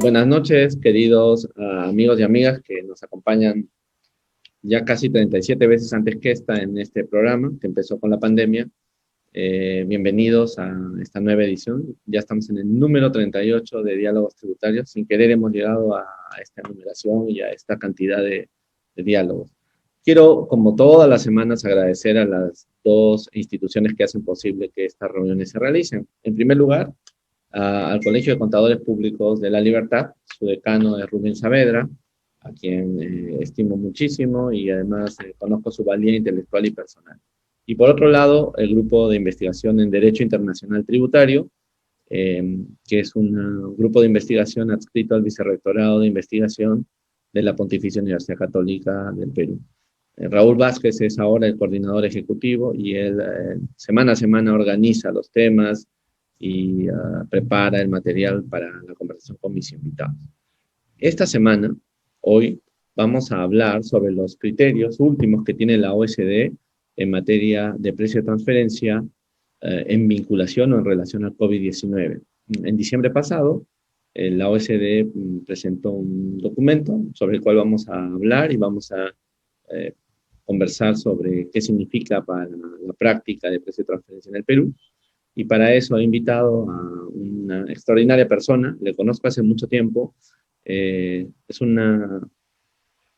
Buenas noches, queridos amigos y amigas que nos acompañan ya casi 37 veces antes que esta en este programa que empezó con la pandemia. Bienvenidos a esta nueva edición. Ya estamos en el número 38 de Diálogos Tributarios. Sin querer hemos llegado a esta numeración y a esta cantidad de diálogos. Quiero, como todas las semanas, agradecer a las dos instituciones que hacen posible que estas reuniones se realicen. En primer lugar, al Colegio de Contadores Públicos de La Libertad. Su decano es Rubén Saavedra, a quien estimo muchísimo y además conozco su valía intelectual y personal. Y por otro lado, el Grupo de Investigación en Derecho Internacional Tributario, que es un grupo de investigación adscrito al Vicerrectorado de Investigación de la Pontificia Universidad Católica del Perú. Raúl Vázquez es ahora el coordinador ejecutivo y él semana a semana organiza los temas y prepara el material para la conversación con mis invitados. Esta semana, hoy, vamos a hablar sobre los criterios últimos que tiene la OSD en materia de precio de transferencia en vinculación o en relación al COVID-19. En diciembre pasado, la OSD presentó un documento sobre el cual vamos a hablar y vamos a conversar sobre qué significa para la práctica de precio de transferencia en el Perú. Y para eso he invitado a una extraordinaria persona, le conozco hace mucho tiempo, es una,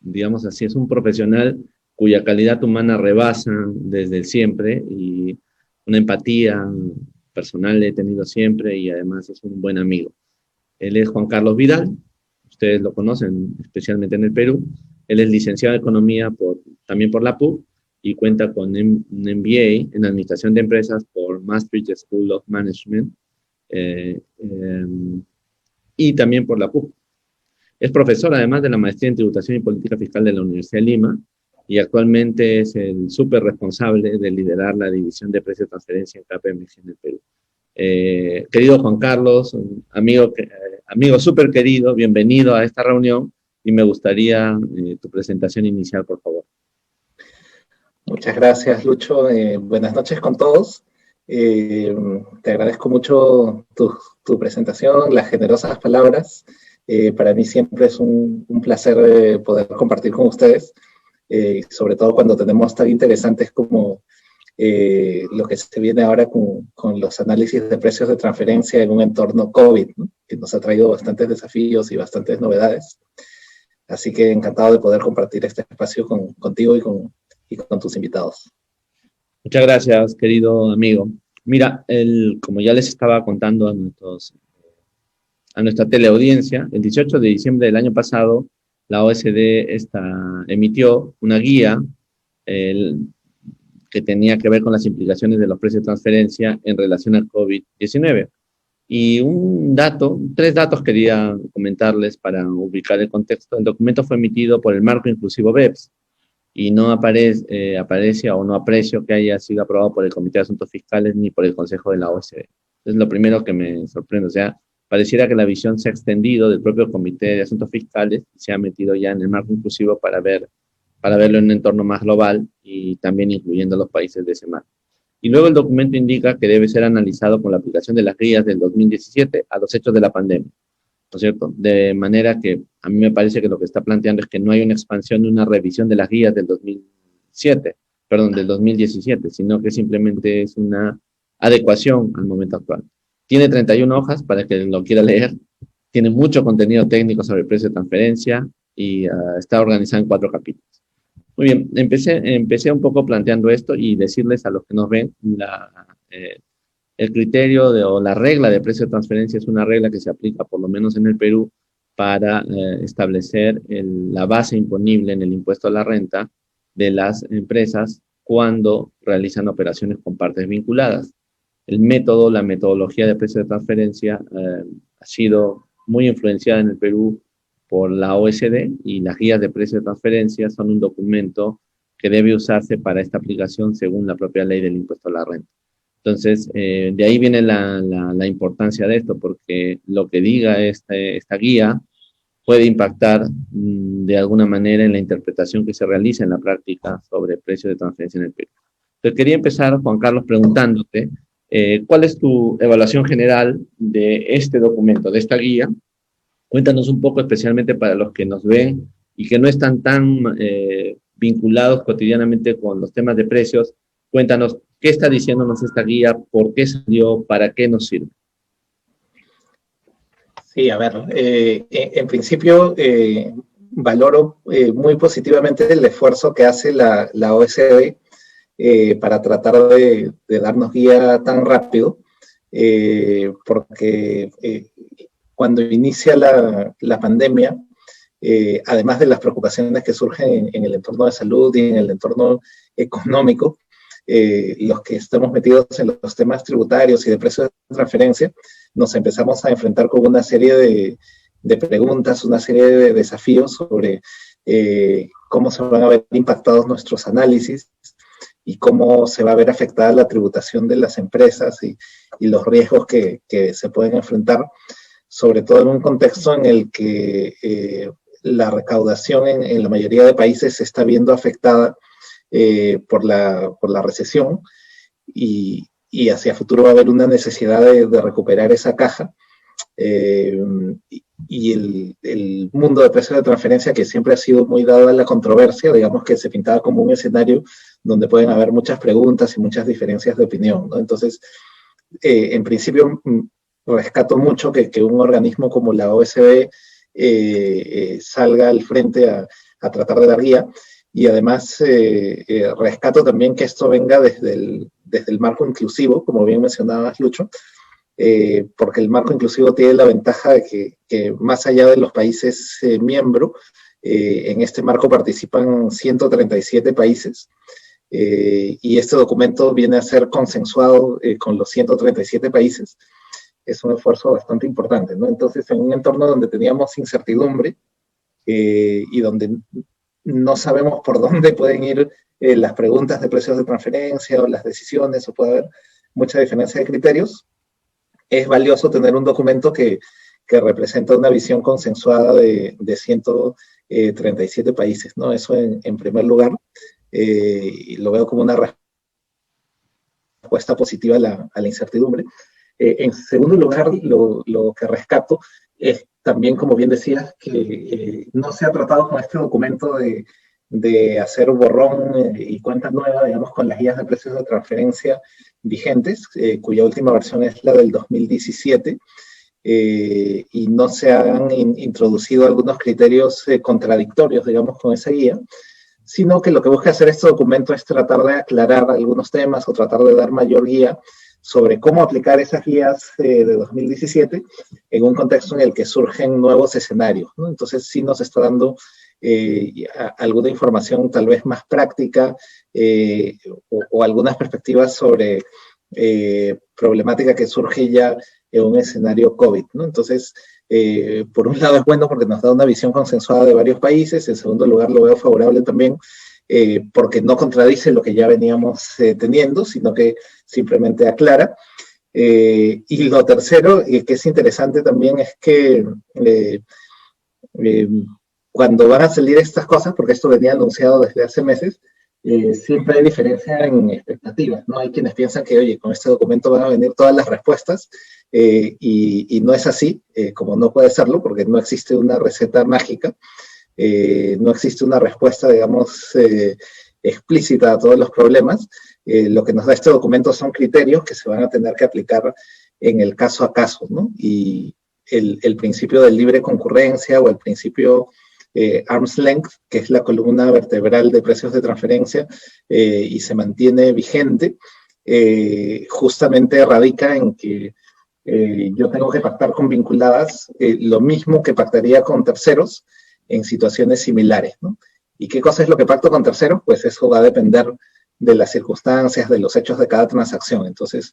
digamos así, es un profesional cuya calidad humana rebasa desde siempre y una empatía personal he tenido siempre y además es un buen amigo. Él es Juan Carlos Vidal, ustedes lo conocen especialmente en el Perú. Él es licenciado en Economía también por la PUC y cuenta con un MBA en Administración de Empresas por Maastricht School of Management y también por la PUC. Es profesor además de la Maestría en Tributación y Política Fiscal de la Universidad de Lima y actualmente es el súper responsable de liderar la división de precios de transferencia en KPMG en el Perú. Querido Juan Carlos, amigo súper querido, bienvenido a esta reunión y me gustaría tu presentación inicial, por favor. Muchas gracias, Lucho. Buenas noches con todos. Te agradezco mucho tu presentación, las generosas palabras. Para mí siempre es un placer poder compartir con ustedes, sobre todo cuando tenemos tan interesantes como lo que se viene ahora con los análisis de precios de transferencia en un entorno COVID, ¿no? Que nos ha traído bastantes desafíos y bastantes novedades. Así que encantado de poder compartir este espacio contigo y con tus invitados. Muchas gracias, querido amigo. Mira, como ya les estaba contando a nuestra teleaudiencia, el 18 de diciembre del año pasado, la OSD emitió una guía que tenía que ver con las implicaciones de los precios de transferencia en relación al COVID-19. Y tres datos quería comentarles para ubicar el contexto. El documento fue emitido por el Marco Inclusivo BEPS y no aparece o no aprecio que haya sido aprobado por el Comité de Asuntos Fiscales ni por el Consejo de la OSD. Es lo primero que me sorprende. O sea, pareciera que la visión se ha extendido del propio Comité de Asuntos Fiscales y se ha metido ya en el Marco Inclusivo para verlo en un entorno más global y también incluyendo a los países de ese marco. Y luego el documento indica que debe ser analizado con la aplicación de las guías del 2017 a los hechos de la pandemia, ¿no es cierto? De manera que a mí me parece que lo que está planteando es que no hay una expansión de una revisión de las guías del 2017, sino que simplemente es una adecuación al momento actual. Tiene 31 hojas para que lo quiera leer, tiene mucho contenido técnico sobre el precio de transferencia y está organizado en 4 capítulos. Muy bien, empecé un poco planteando esto y decirles a los que nos ven, el criterio o la regla de precio de transferencia es una regla que se aplica, por lo menos en el Perú, para establecer la base imponible en el impuesto a la renta de las empresas cuando realizan operaciones con partes vinculadas. La metodología de precio de transferencia ha sido muy influenciada en el Perú por la OSD y las guías de precio de transferencia son un documento que debe usarse para esta aplicación según la propia ley del impuesto a la renta. Entonces, de ahí viene la importancia de esto, porque lo que diga esta guía puede impactar de alguna manera en la interpretación que se realiza en la práctica sobre el precio de transferencia en el Perú. Entonces, quería empezar, Juan Carlos, preguntándote, ¿cuál es tu evaluación general de este documento, de esta guía? Cuéntanos un poco, especialmente para los que nos ven y que no están tan vinculados cotidianamente con los temas de precios. Cuéntanos qué está diciéndonos esta guía, por qué salió, para qué nos sirve. Sí, a ver, en principio valoro muy positivamente el esfuerzo que hace la OSD para tratar de darnos guía tan rápido, porque cuando inicia la pandemia, además de las preocupaciones que surgen en el entorno de salud y en el entorno económico, los que estamos metidos en los temas tributarios y de precios de transferencia, nos empezamos a enfrentar con una serie de preguntas, una serie de desafíos sobre cómo se van a ver impactados nuestros análisis y cómo se va a ver afectada la tributación de las empresas y los riesgos que se pueden enfrentar, sobre todo en un contexto en el que la recaudación en la mayoría de países se está viendo afectada por la recesión y hacia futuro va a haber una necesidad de recuperar esa caja. Y el mundo de precios de transferencia, que siempre ha sido muy dado a la controversia, digamos que se pintaba como un escenario donde pueden haber muchas preguntas y muchas diferencias de opinión, ¿no? Entonces, en principio, rescato mucho que un organismo como la OSD salga al frente a tratar de dar guía, y además rescato también que esto venga desde el marco inclusivo, como bien mencionabas, Lucho, porque el marco inclusivo tiene la ventaja de que más allá de los países miembros, en este marco participan 137 países, y este documento viene a ser consensuado con los 137 países. Es un esfuerzo bastante importante, ¿no? Entonces, en un entorno donde teníamos incertidumbre y donde no sabemos por dónde pueden ir las preguntas de precios de transferencia o las decisiones, o puede haber mucha diferencia de criterios, es valioso tener un documento que representa una visión consensuada de 137 países, ¿no? Eso en primer lugar, y lo veo como una respuesta positiva a la incertidumbre. En segundo lugar, lo que rescato es también, como bien decías, que no se ha tratado con este documento de hacer borrón y cuenta nueva, digamos, con las guías de precios de transferencia vigentes, cuya última versión es la del 2017, y no se han introducido algunos criterios contradictorios, digamos, con esa guía, sino que lo que busca hacer este documento es tratar de aclarar algunos temas o tratar de dar mayor guía sobre cómo aplicar esas guías de 2017 en un contexto en el que surgen nuevos escenarios, ¿no? Entonces sí nos está dando alguna información tal vez más práctica o algunas perspectivas sobre problemática que surge ya en un escenario COVID, ¿no? Entonces, por un lado es bueno porque nos da una visión consensuada de varios países. En segundo lugar, lo veo favorable también porque no contradice lo que ya veníamos teniendo, sino que simplemente aclara. Y lo tercero, que es interesante también, es que cuando van a salir estas cosas, porque esto venía anunciado desde hace meses, siempre hay diferencia en expectativas, ¿no? Hay quienes piensan que, oye, con este documento van a venir todas las respuestas, y no es así, como no puede serlo, porque no existe una receta mágica, no existe una respuesta, digamos, explícita a todos los problemas. Lo que nos da este documento son criterios que se van a tener que aplicar en el caso a caso, ¿no? Y el principio de libre concurrencia o el principio arm's length, que es la columna vertebral de precios de transferencia y se mantiene vigente, justamente radica en que yo tengo que pactar con vinculadas lo mismo que pactaría con terceros en situaciones similares, ¿no? ¿Y qué cosa es lo que pacto con terceros? Pues eso va a depender de las circunstancias, de los hechos de cada transacción. Entonces,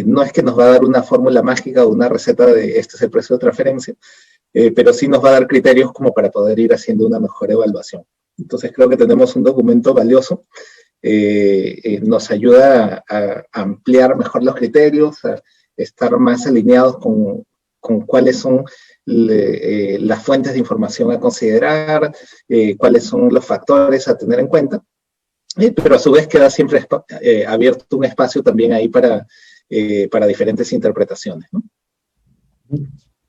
no es que nos va a dar una fórmula mágica o una receta de este es el precio de transferencia, pero sí nos va a dar criterios como para poder ir haciendo una mejor evaluación. Entonces creo que tenemos un documento valioso, nos ayuda a ampliar mejor los criterios, a estar más alineados con cuáles son las fuentes de información a considerar, cuáles son los factores a tener en cuenta, pero a su vez queda siempre abierto un espacio también ahí para diferentes interpretaciones, ¿no?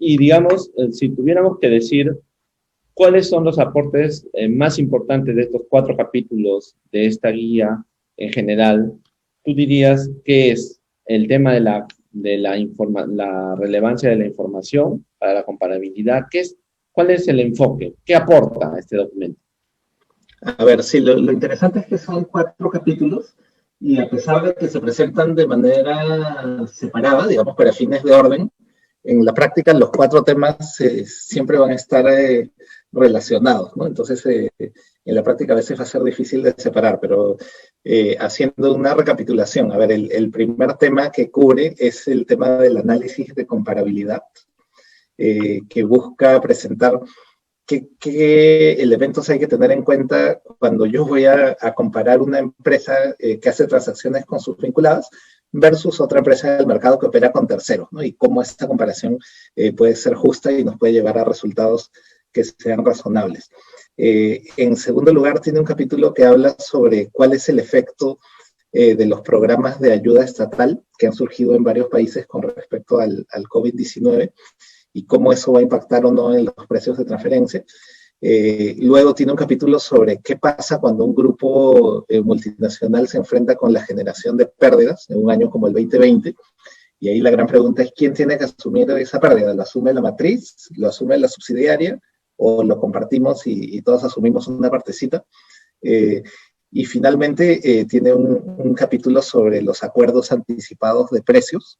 Y digamos, si tuviéramos que decir cuáles son los aportes más importantes de estos 4 capítulos de esta guía en general, tú dirías que es el tema de la relevancia de la información para la comparabilidad. ¿Cuál es el enfoque? ¿Qué aporta este documento? A ver, sí, lo interesante es que son 4 capítulos y a pesar de que se presentan de manera separada, digamos, para fines de orden, en la práctica los 4 temas siempre van a estar relacionados, ¿no? Entonces, en la práctica a veces va a ser difícil de separar, pero haciendo una recapitulación, a ver, el primer tema que cubre es el tema del análisis de comparabilidad, que busca presentar qué elementos hay que tener en cuenta cuando yo voy a comparar una empresa que hace transacciones con sus vinculadas versus otra empresa del mercado que opera con terceros, ¿no? Y cómo esta comparación puede ser justa y nos puede llevar a resultados que sean razonables. En segundo lugar, tiene un capítulo que habla sobre cuál es el efecto de los programas de ayuda estatal que han surgido en varios países con respecto al COVID-19 y cómo eso va a impactar o no en los precios de transferencia. Luego tiene un capítulo sobre qué pasa cuando un grupo multinacional se enfrenta con la generación de pérdidas en un año como el 2020. Y ahí la gran pregunta es quién tiene que asumir esa pérdida. ¿Lo asume la matriz? ¿Lo asume la subsidiaria? ¿O lo compartimos y todos asumimos una partecita? Y finalmente tiene un capítulo sobre los acuerdos anticipados de precios,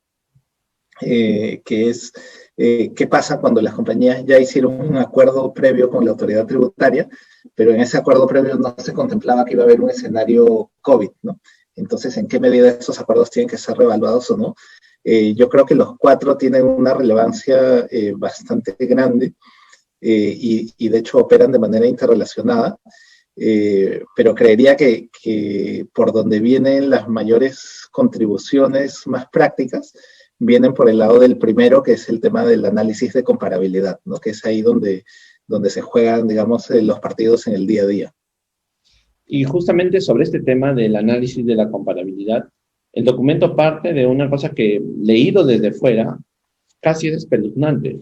que es qué pasa cuando las compañías ya hicieron un acuerdo previo con la autoridad tributaria, pero en ese acuerdo previo no se contemplaba que iba a haber un escenario COVID, ¿no? Entonces, ¿en qué medida esos acuerdos tienen que ser reevaluados o no? Yo creo que los 4 tienen una relevancia bastante grande y de hecho operan de manera interrelacionada, pero creería que por donde vienen las mayores contribuciones más prácticas vienen por el lado del primero, que es el tema del análisis de comparabilidad, ¿no? Que es ahí donde se juegan, digamos, los partidos en el día a día. Y justamente sobre este tema del análisis de la comparabilidad, el documento parte de una cosa que, leído desde fuera, casi es espeluznante,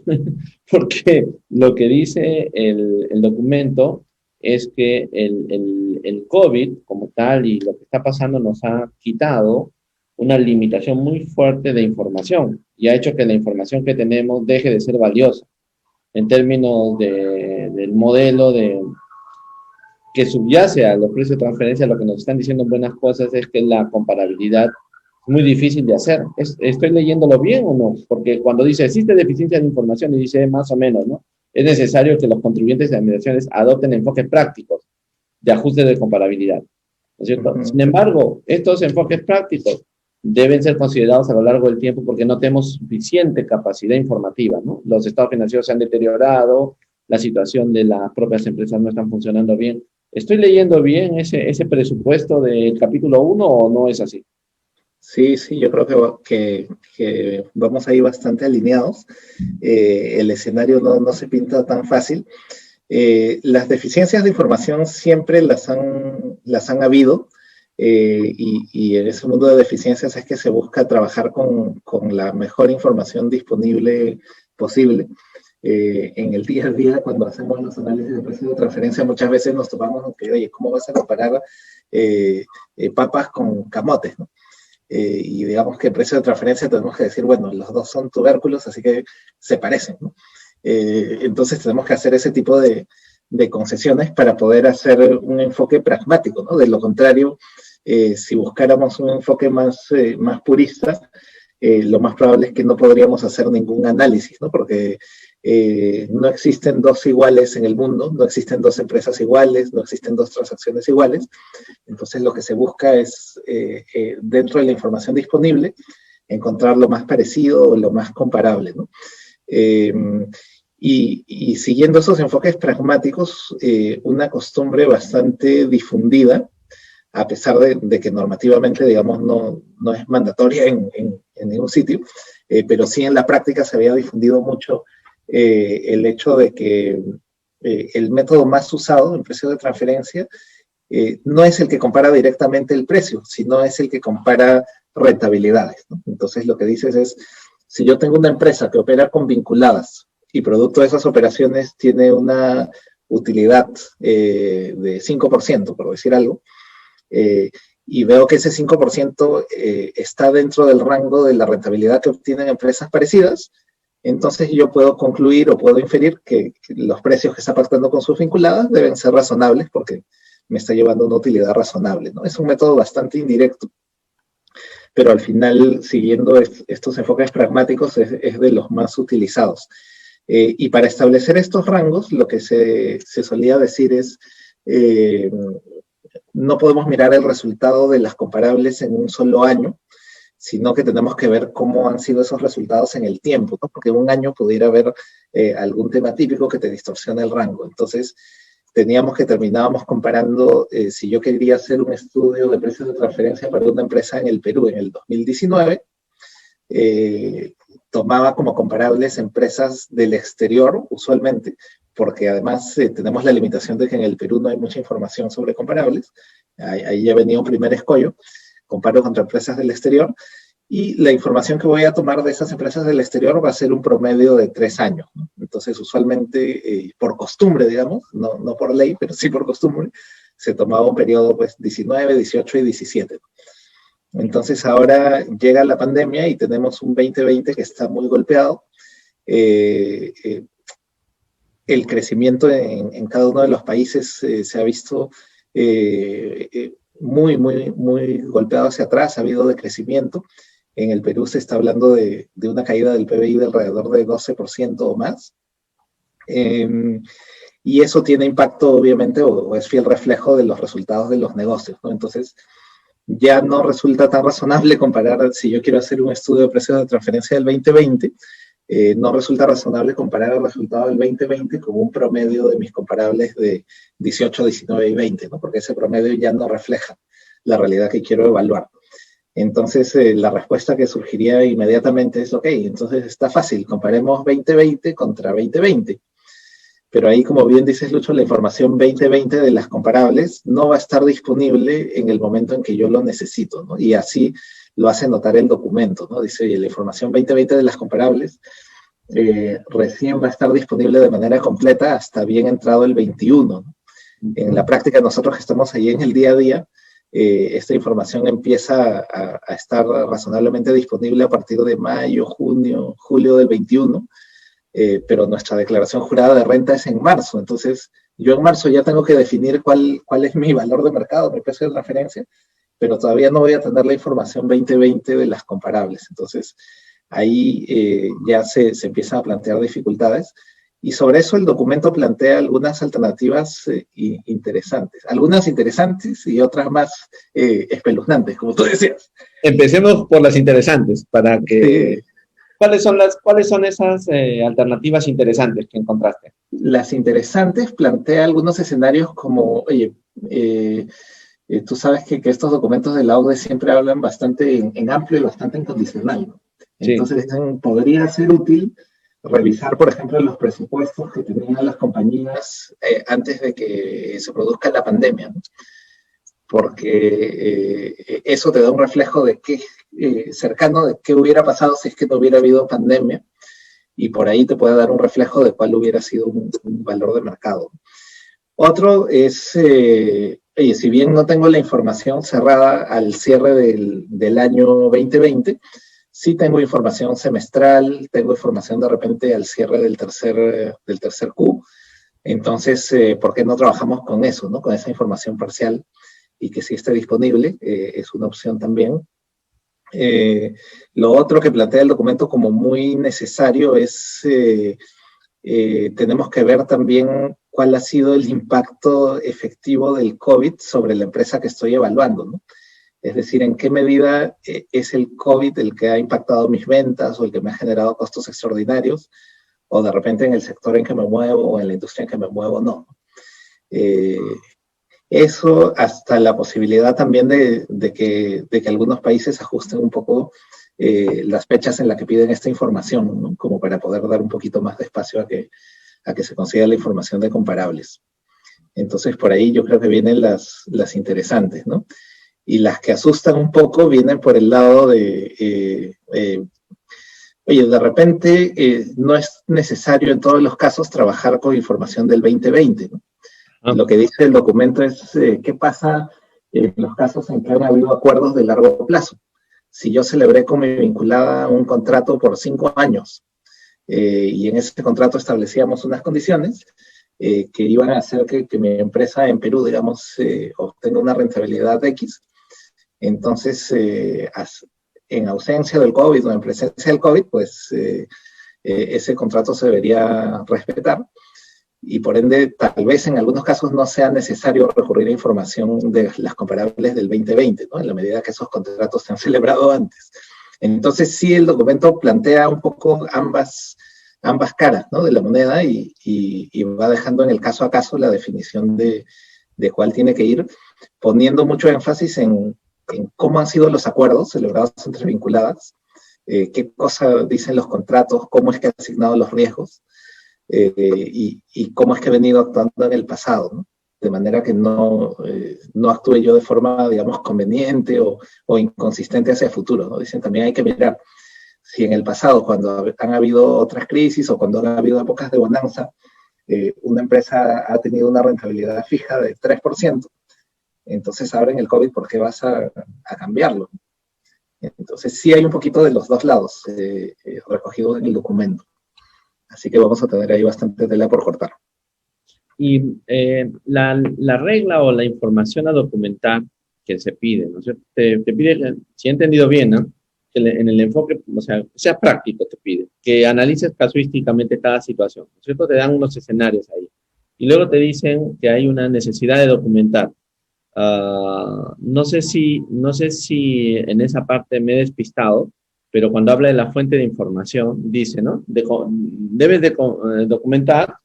porque lo que dice el documento es que el COVID como tal y lo que está pasando nos ha quitado una limitación muy fuerte de información y ha hecho que la información que tenemos deje de ser valiosa en términos del modelo que subyace a los precios de transferencia. Lo que nos están diciendo en buenas cosas es que la comparabilidad es muy difícil de hacer. ¿Estoy leyéndolo bien o no? Porque cuando dice existe deficiencia de información y dice más o menos, ¿no? Es necesario que los contribuyentes y administraciones adopten enfoques prácticos de ajuste de comparabilidad, ¿no es cierto? Sin embargo, estos enfoques prácticos deben ser considerados a lo largo del tiempo porque no tenemos suficiente capacidad informativa, ¿no? Los estados financieros se han deteriorado, la situación de las propias empresas no están funcionando bien. ¿Estoy leyendo bien ese presupuesto del capítulo 1 o no es así? Sí, yo creo que vamos ahí bastante alineados. El escenario no se pinta tan fácil. Las deficiencias de información siempre las han habido. Y en ese mundo de deficiencias es que se busca trabajar con la mejor información disponible posible. En el día a día, cuando hacemos los análisis de precio de transferencia, muchas veces nos topamos con que, oye, ¿cómo vas a comparar papas con camotes, ¿no? Y digamos que el precio de transferencia tenemos que decir, bueno, los dos son tubérculos, así que se parecen, ¿no? Entonces tenemos que hacer ese tipo de concesiones para poder hacer un enfoque pragmático, ¿no? De lo contrario, si buscáramos un enfoque más purista, lo más probable es que no podríamos hacer ningún análisis, ¿no? Porque no existen dos iguales en el mundo, no existen dos empresas iguales, no existen dos transacciones iguales. Entonces lo que se busca es, dentro de la información disponible, encontrar lo más parecido o lo más comparable, ¿no? Y siguiendo esos enfoques pragmáticos, una costumbre bastante difundida, a pesar de que normativamente, digamos, no es mandatoria en ningún sitio, pero sí en la práctica se había difundido mucho el hecho de que el método más usado en precio de transferencia no es el que compara directamente el precio, sino es el que compara rentabilidades, ¿no? Entonces lo que dices es, si yo tengo una empresa que opera con vinculadas y producto de esas operaciones tiene una utilidad de 5%, por decir algo, y veo que ese 5% está dentro del rango de la rentabilidad que obtienen empresas parecidas, entonces yo puedo concluir o puedo inferir que los precios que está pactando con sus vinculadas deben ser razonables porque me está llevando una utilidad razonable, ¿no? Es un método bastante indirecto, pero al final, siguiendo estos enfoques pragmáticos, es de los más utilizados. Y para establecer estos rangos, lo que se solía decir es, no podemos mirar el resultado de las comparables en un solo año, sino que tenemos que ver cómo han sido esos resultados en el tiempo, ¿no? Porque en un año pudiera haber algún tema típico que te distorsiona el rango. Entonces, terminábamos comparando, si yo quería hacer un estudio de precios de transferencia para una empresa en el Perú en el 2019, tomaba como comparables empresas del exterior, usualmente, porque además tenemos la limitación de que en el Perú no hay mucha información sobre comparables. Ahí ya venía un primer escollo. Comparo contra empresas del exterior, y la información que voy a tomar de esas empresas del exterior va a ser un promedio de 3 años, ¿no? Entonces, usualmente, por costumbre, digamos, no por ley, pero sí por costumbre, se tomaba un periodo, pues, 19, 18 y 17. Entonces, ahora llega la pandemia y tenemos un 2020 que está muy golpeado. El crecimiento en cada uno de los países se ha visto muy golpeado hacia atrás, ha habido decrecimiento. En el Perú se está hablando de una caída del PBI de alrededor de 12% o más. Y eso tiene impacto, obviamente, o es fiel reflejo de los resultados de los negocios, ¿no? Entonces, ya no resulta tan razonable comparar, si yo quiero hacer un estudio de precios de transferencia del 2020, no resulta razonable comparar el resultado del 2020 con un promedio de mis comparables de 18, 19 y 20, ¿no? Porque ese promedio ya no refleja la realidad que quiero evaluar. Entonces, la respuesta que surgiría inmediatamente es, ok, entonces está fácil, comparemos 2020 contra 2020. Pero ahí, como bien dices, Lucho, la información 2020 de las comparables no va a estar disponible en el momento en que yo lo necesito, ¿no? Y así lo hace notar el documento, ¿no? Dice, oye, la información 2020 de las comparables recién va a estar disponible de manera completa hasta bien entrado el 21, ¿no? En la práctica, nosotros que estamos ahí en el día a día, esta información empieza a estar razonablemente disponible a partir de mayo, junio, julio del 21, pero nuestra declaración jurada de renta es en marzo. Entonces, yo en marzo ya tengo que definir cuál es mi valor de mercado, mi precio de referencia, pero todavía no voy a tener la información 2020 de las comparables. Entonces, ahí ya se empiezan a plantear dificultades. Y sobre eso el documento plantea algunas alternativas interesantes. Algunas interesantes y otras más espeluznantes, como tú decías. Empecemos por las interesantes, para que... ¿Cuáles son esas alternativas interesantes que encontraste? Las interesantes plantea algunos escenarios como, oye, tú sabes que estos documentos de la OCDE siempre hablan bastante en amplio y bastante en condicional, ¿no? Entonces, sí, podría ser útil revisar, por ejemplo, los presupuestos que tenían las compañías antes de que se produzca la pandemia, ¿no? Porque eso te da un reflejo de qué, cercano de qué hubiera pasado si es que no hubiera habido pandemia, y por ahí te puede dar un reflejo de cuál hubiera sido un valor de mercado. Otro es, oye, si bien no tengo la información cerrada al cierre del año 2020, sí tengo información semestral, tengo información de repente al cierre del tercer Q. Entonces, ¿por qué no trabajamos con eso, ¿no? Con esa información parcial y que sí esté disponible? Es una opción también. Lo otro que plantea el documento como muy necesario es, tenemos que ver también cuál ha sido el impacto efectivo del COVID sobre la empresa que estoy evaluando, ¿no? Es decir, en qué medida es el COVID el que ha impactado mis ventas o el que me ha generado costos extraordinarios, o de repente en el sector en que me muevo o en la industria en que me muevo, no. Eso, hasta la posibilidad también de que algunos países ajusten un poco las fechas en las que piden esta información, ¿no? Como para poder dar un poquito más de espacio a que se consiga la información de comparables. Entonces, por ahí yo creo que vienen las interesantes, ¿no? Y las que asustan un poco vienen por el lado de Oye, de repente no es necesario en todos los casos trabajar con información del 2020, ¿no? Lo que dice el documento es qué pasa en los casos en que han habido acuerdos de largo plazo. Si yo celebré con mi vinculada un contrato por 5 años y en ese contrato establecíamos unas condiciones que iban a hacer que mi empresa en Perú, digamos, obtenga una rentabilidad X, entonces en ausencia del COVID o en presencia del COVID, pues ese contrato se debería respetar. Y por ende, tal vez en algunos casos no sea necesario recurrir a información de las comparables del 2020, ¿no? En la medida que esos contratos se han celebrado antes. Entonces, sí, el documento plantea un poco ambas caras, ¿no? De la moneda y va dejando en el caso a caso la definición de cuál tiene que ir, poniendo mucho énfasis en cómo han sido los acuerdos celebrados entre vinculadas, qué cosa dicen los contratos, cómo es que han asignado los riesgos, y cómo es que he venido actuando en el pasado, ¿no? De manera que no actúe yo de forma, digamos, conveniente o inconsistente hacia el futuro, ¿no? Dicen también hay que mirar si en el pasado, cuando han habido otras crisis o cuando han habido épocas de bonanza, una empresa ha tenido una rentabilidad fija de 3%, entonces ahora en el COVID, ¿por qué vas a cambiarlo? Entonces sí hay un poquito de los dos lados recogido en el documento. Así que vamos a tener ahí bastante tela por cortar. Y la regla o la información a documentar que se pide, ¿no es cierto? Te pide, si he entendido bien, ¿no? Que en el enfoque, o sea práctico, te pide que analices casuísticamente cada situación, ¿no es cierto? Te dan unos escenarios ahí. Y luego te dicen que hay una necesidad de documentar. No sé si en esa parte me he despistado, pero cuando habla de la fuente de información, dice, ¿no? Debes de documentar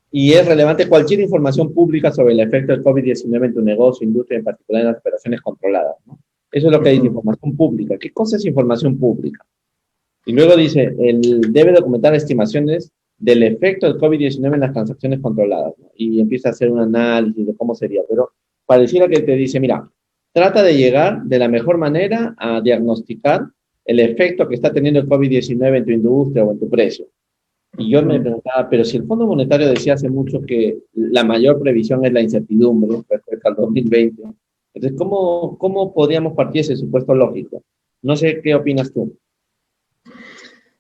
y es relevante cualquier información pública sobre el efecto del COVID-19 en tu negocio, industria, en particular en las operaciones controladas, ¿no? Eso es lo que dice información pública. ¿Qué cosa es información pública? Y luego dice, debe documentar estimaciones del efecto del COVID-19 en las transacciones controladas, ¿no? Y empieza a hacer un análisis de cómo sería, pero pareciera que te dice, mira, trata de llegar de la mejor manera a diagnosticar el efecto que está teniendo el COVID-19 en tu industria o en tu precio. Y yo me preguntaba, pero si el Fondo Monetario decía hace mucho que la mayor previsión es la incertidumbre respecto al 2020, entonces, ¿cómo podríamos partir de ese supuesto lógico? No sé qué opinas tú.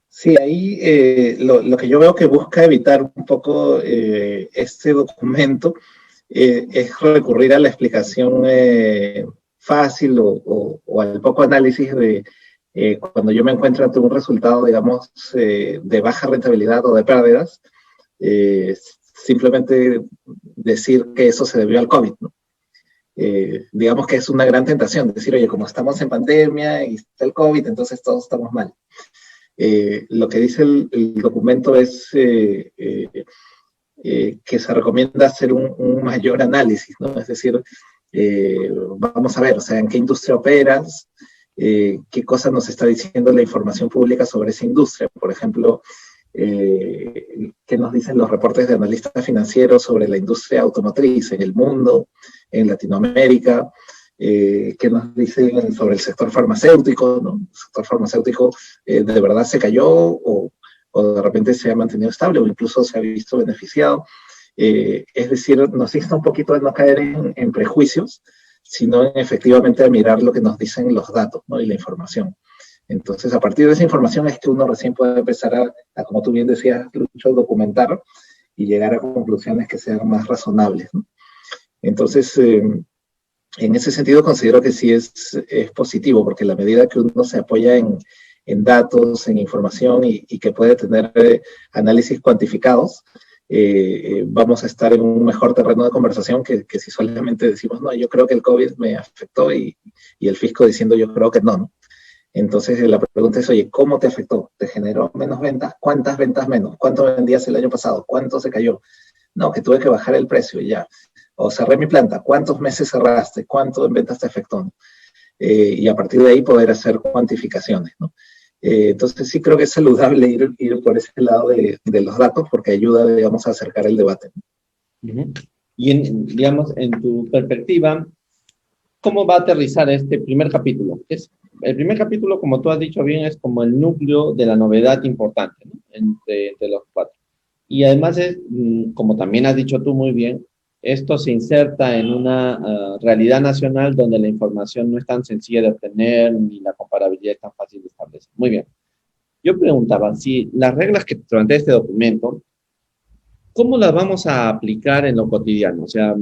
Sí, ahí lo que yo veo que busca evitar un poco este documento es recurrir a la explicación fácil o al poco análisis de cuando yo me encuentro ante un resultado, digamos, de baja rentabilidad o de pérdidas, simplemente decir que eso se debió al COVID, ¿no? Digamos que es una gran tentación decir, oye, como estamos en pandemia y está el COVID, entonces todos estamos mal. Lo que dice el documento es que se recomienda hacer un mayor análisis, ¿no? Es decir, vamos a ver, o sea, en qué industria operas, qué cosa nos está diciendo la información pública sobre esa industria. Por ejemplo, qué nos dicen los reportes de analistas financieros sobre la industria automotriz en el mundo, en Latinoamérica, qué nos dicen sobre el sector farmacéutico, ¿no? El sector farmacéutico de verdad se cayó o de repente se ha mantenido estable o incluso se ha visto beneficiado. Es decir, nos insta un poquito a no caer en prejuicios, sino efectivamente a mirar lo que nos dicen los datos, ¿no? Y la información. Entonces, a partir de esa información es que uno recién puede empezar a como tú bien decías, Lucho, documentar y llegar a conclusiones que sean más razonables, ¿no? Entonces, en ese sentido considero que sí es positivo, porque a la medida que uno se apoya en datos, en información y que puede tener análisis cuantificados, vamos a estar en un mejor terreno de conversación que si solamente decimos, no, yo creo que el COVID me afectó y el fisco diciendo yo creo que no, ¿no? Entonces la pregunta es, oye, ¿cómo te afectó? ¿Te generó menos ventas? ¿Cuántas ventas menos? ¿Cuánto vendías el año pasado? ¿Cuánto se cayó? No, que tuve que bajar el precio ya. O cerré mi planta. ¿Cuántos meses cerraste? ¿Cuánto en ventas te afectó? Y a partir de ahí poder hacer cuantificaciones, ¿no? Entonces sí creo que es saludable ir por ese lado de los datos porque ayuda, digamos, a acercar el debate. Y, digamos, en tu perspectiva, ¿cómo va a aterrizar este primer capítulo? el primer capítulo, como tú has dicho bien, es como el núcleo de la novedad importante, ¿no? Entre los cuatro. Y además es, como también has dicho tú muy bien, esto se inserta en una realidad nacional donde la información no es tan sencilla de obtener ni la comparabilidad es tan fácil de establecer. Muy bien. Yo preguntaba si las reglas que plantea este documento, ¿cómo las vamos a aplicar en lo cotidiano? O sea,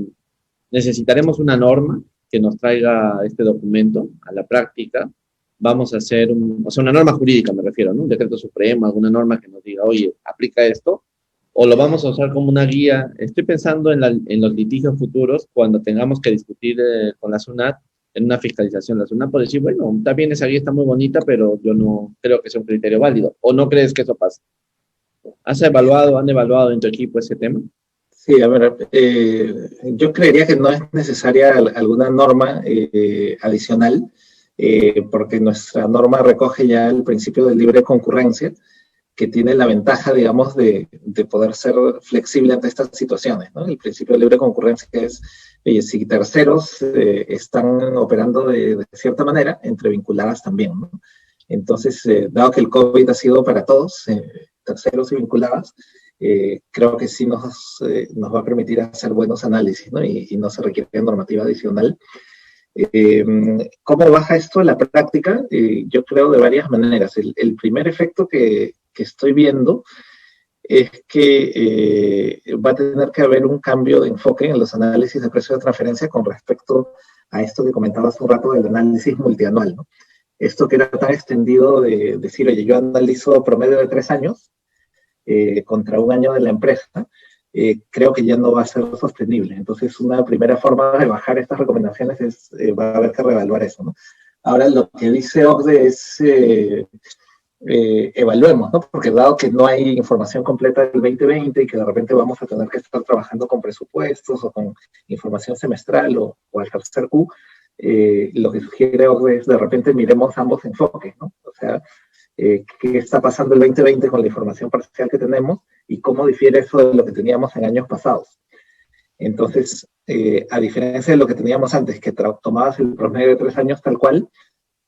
necesitaremos una norma que nos traiga este documento a la práctica. Vamos a hacer, o sea, una norma jurídica me refiero, ¿no? Un decreto supremo, alguna norma que nos diga, oye, aplica esto, o lo vamos a usar como una guía. Estoy pensando en los litigios futuros cuando tengamos que discutir con la SUNAT en una fiscalización. La SUNAT puede decir, bueno, está bien, esa guía está muy bonita, pero yo no creo que sea un criterio válido. ¿O no crees que eso pase? Han evaluado en tu equipo ese tema? Sí, a ver, yo creería que no es necesaria alguna norma adicional, porque nuestra norma recoge ya el principio de libre concurrencia, que tiene la ventaja, digamos, de poder ser flexible ante estas situaciones, ¿no? El principio de libre concurrencia es, si terceros están operando de cierta manera, entre vinculadas también, ¿no? Entonces, dado que el COVID ha sido para todos, terceros y vinculadas, creo que sí nos va a permitir hacer buenos análisis, ¿no? Y no se requiere normativa adicional. ¿Cómo baja esto en la práctica? Yo creo de varias maneras. El primer efecto que estoy viendo es que va a tener que haber un cambio de enfoque en los análisis de precio de transferencia con respecto a esto que comentaba hace un rato del análisis multianual, ¿no? Esto que era tan extendido de decir, oye, yo analizo promedio de 3 años contra un año de la empresa, creo que ya no va a ser sostenible. Entonces, una primera forma de bajar estas recomendaciones es, va a haber que reevaluar eso, ¿no? Ahora, lo que dice OCDE es, evaluemos, ¿no? Porque dado que no hay información completa del 2020 y que de repente vamos a tener que estar trabajando con presupuestos o con información semestral o al tercer Q, lo que sugiere OCDE es de repente miremos ambos enfoques, ¿no? O sea, qué está pasando el 2020 con la información parcial que tenemos y cómo difiere eso de lo que teníamos en años pasados. Entonces, a diferencia de lo que teníamos antes, que tomabas el promedio de 3 años tal cual,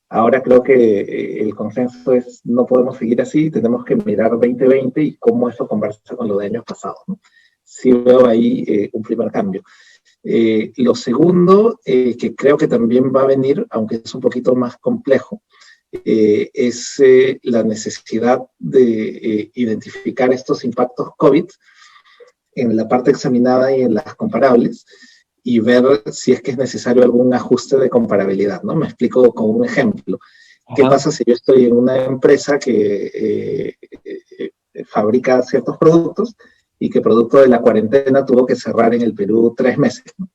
ahora creo que el consenso es no podemos seguir así, tenemos que mirar 2020 y cómo eso conversa con lo de años pasados, ¿no? Sí veo ahí un primer cambio. Lo segundo, que creo que también va a venir, aunque es un poquito más complejo, es la necesidad de identificar estos impactos COVID en la parte examinada y en las comparables y ver si es que es necesario algún ajuste de comparabilidad, ¿no? Me explico con un ejemplo. ¿Qué pasa si yo estoy en una empresa que fabrica ciertos productos y que producto de la cuarentena tuvo que cerrar en el Perú 3 meses, ¿no?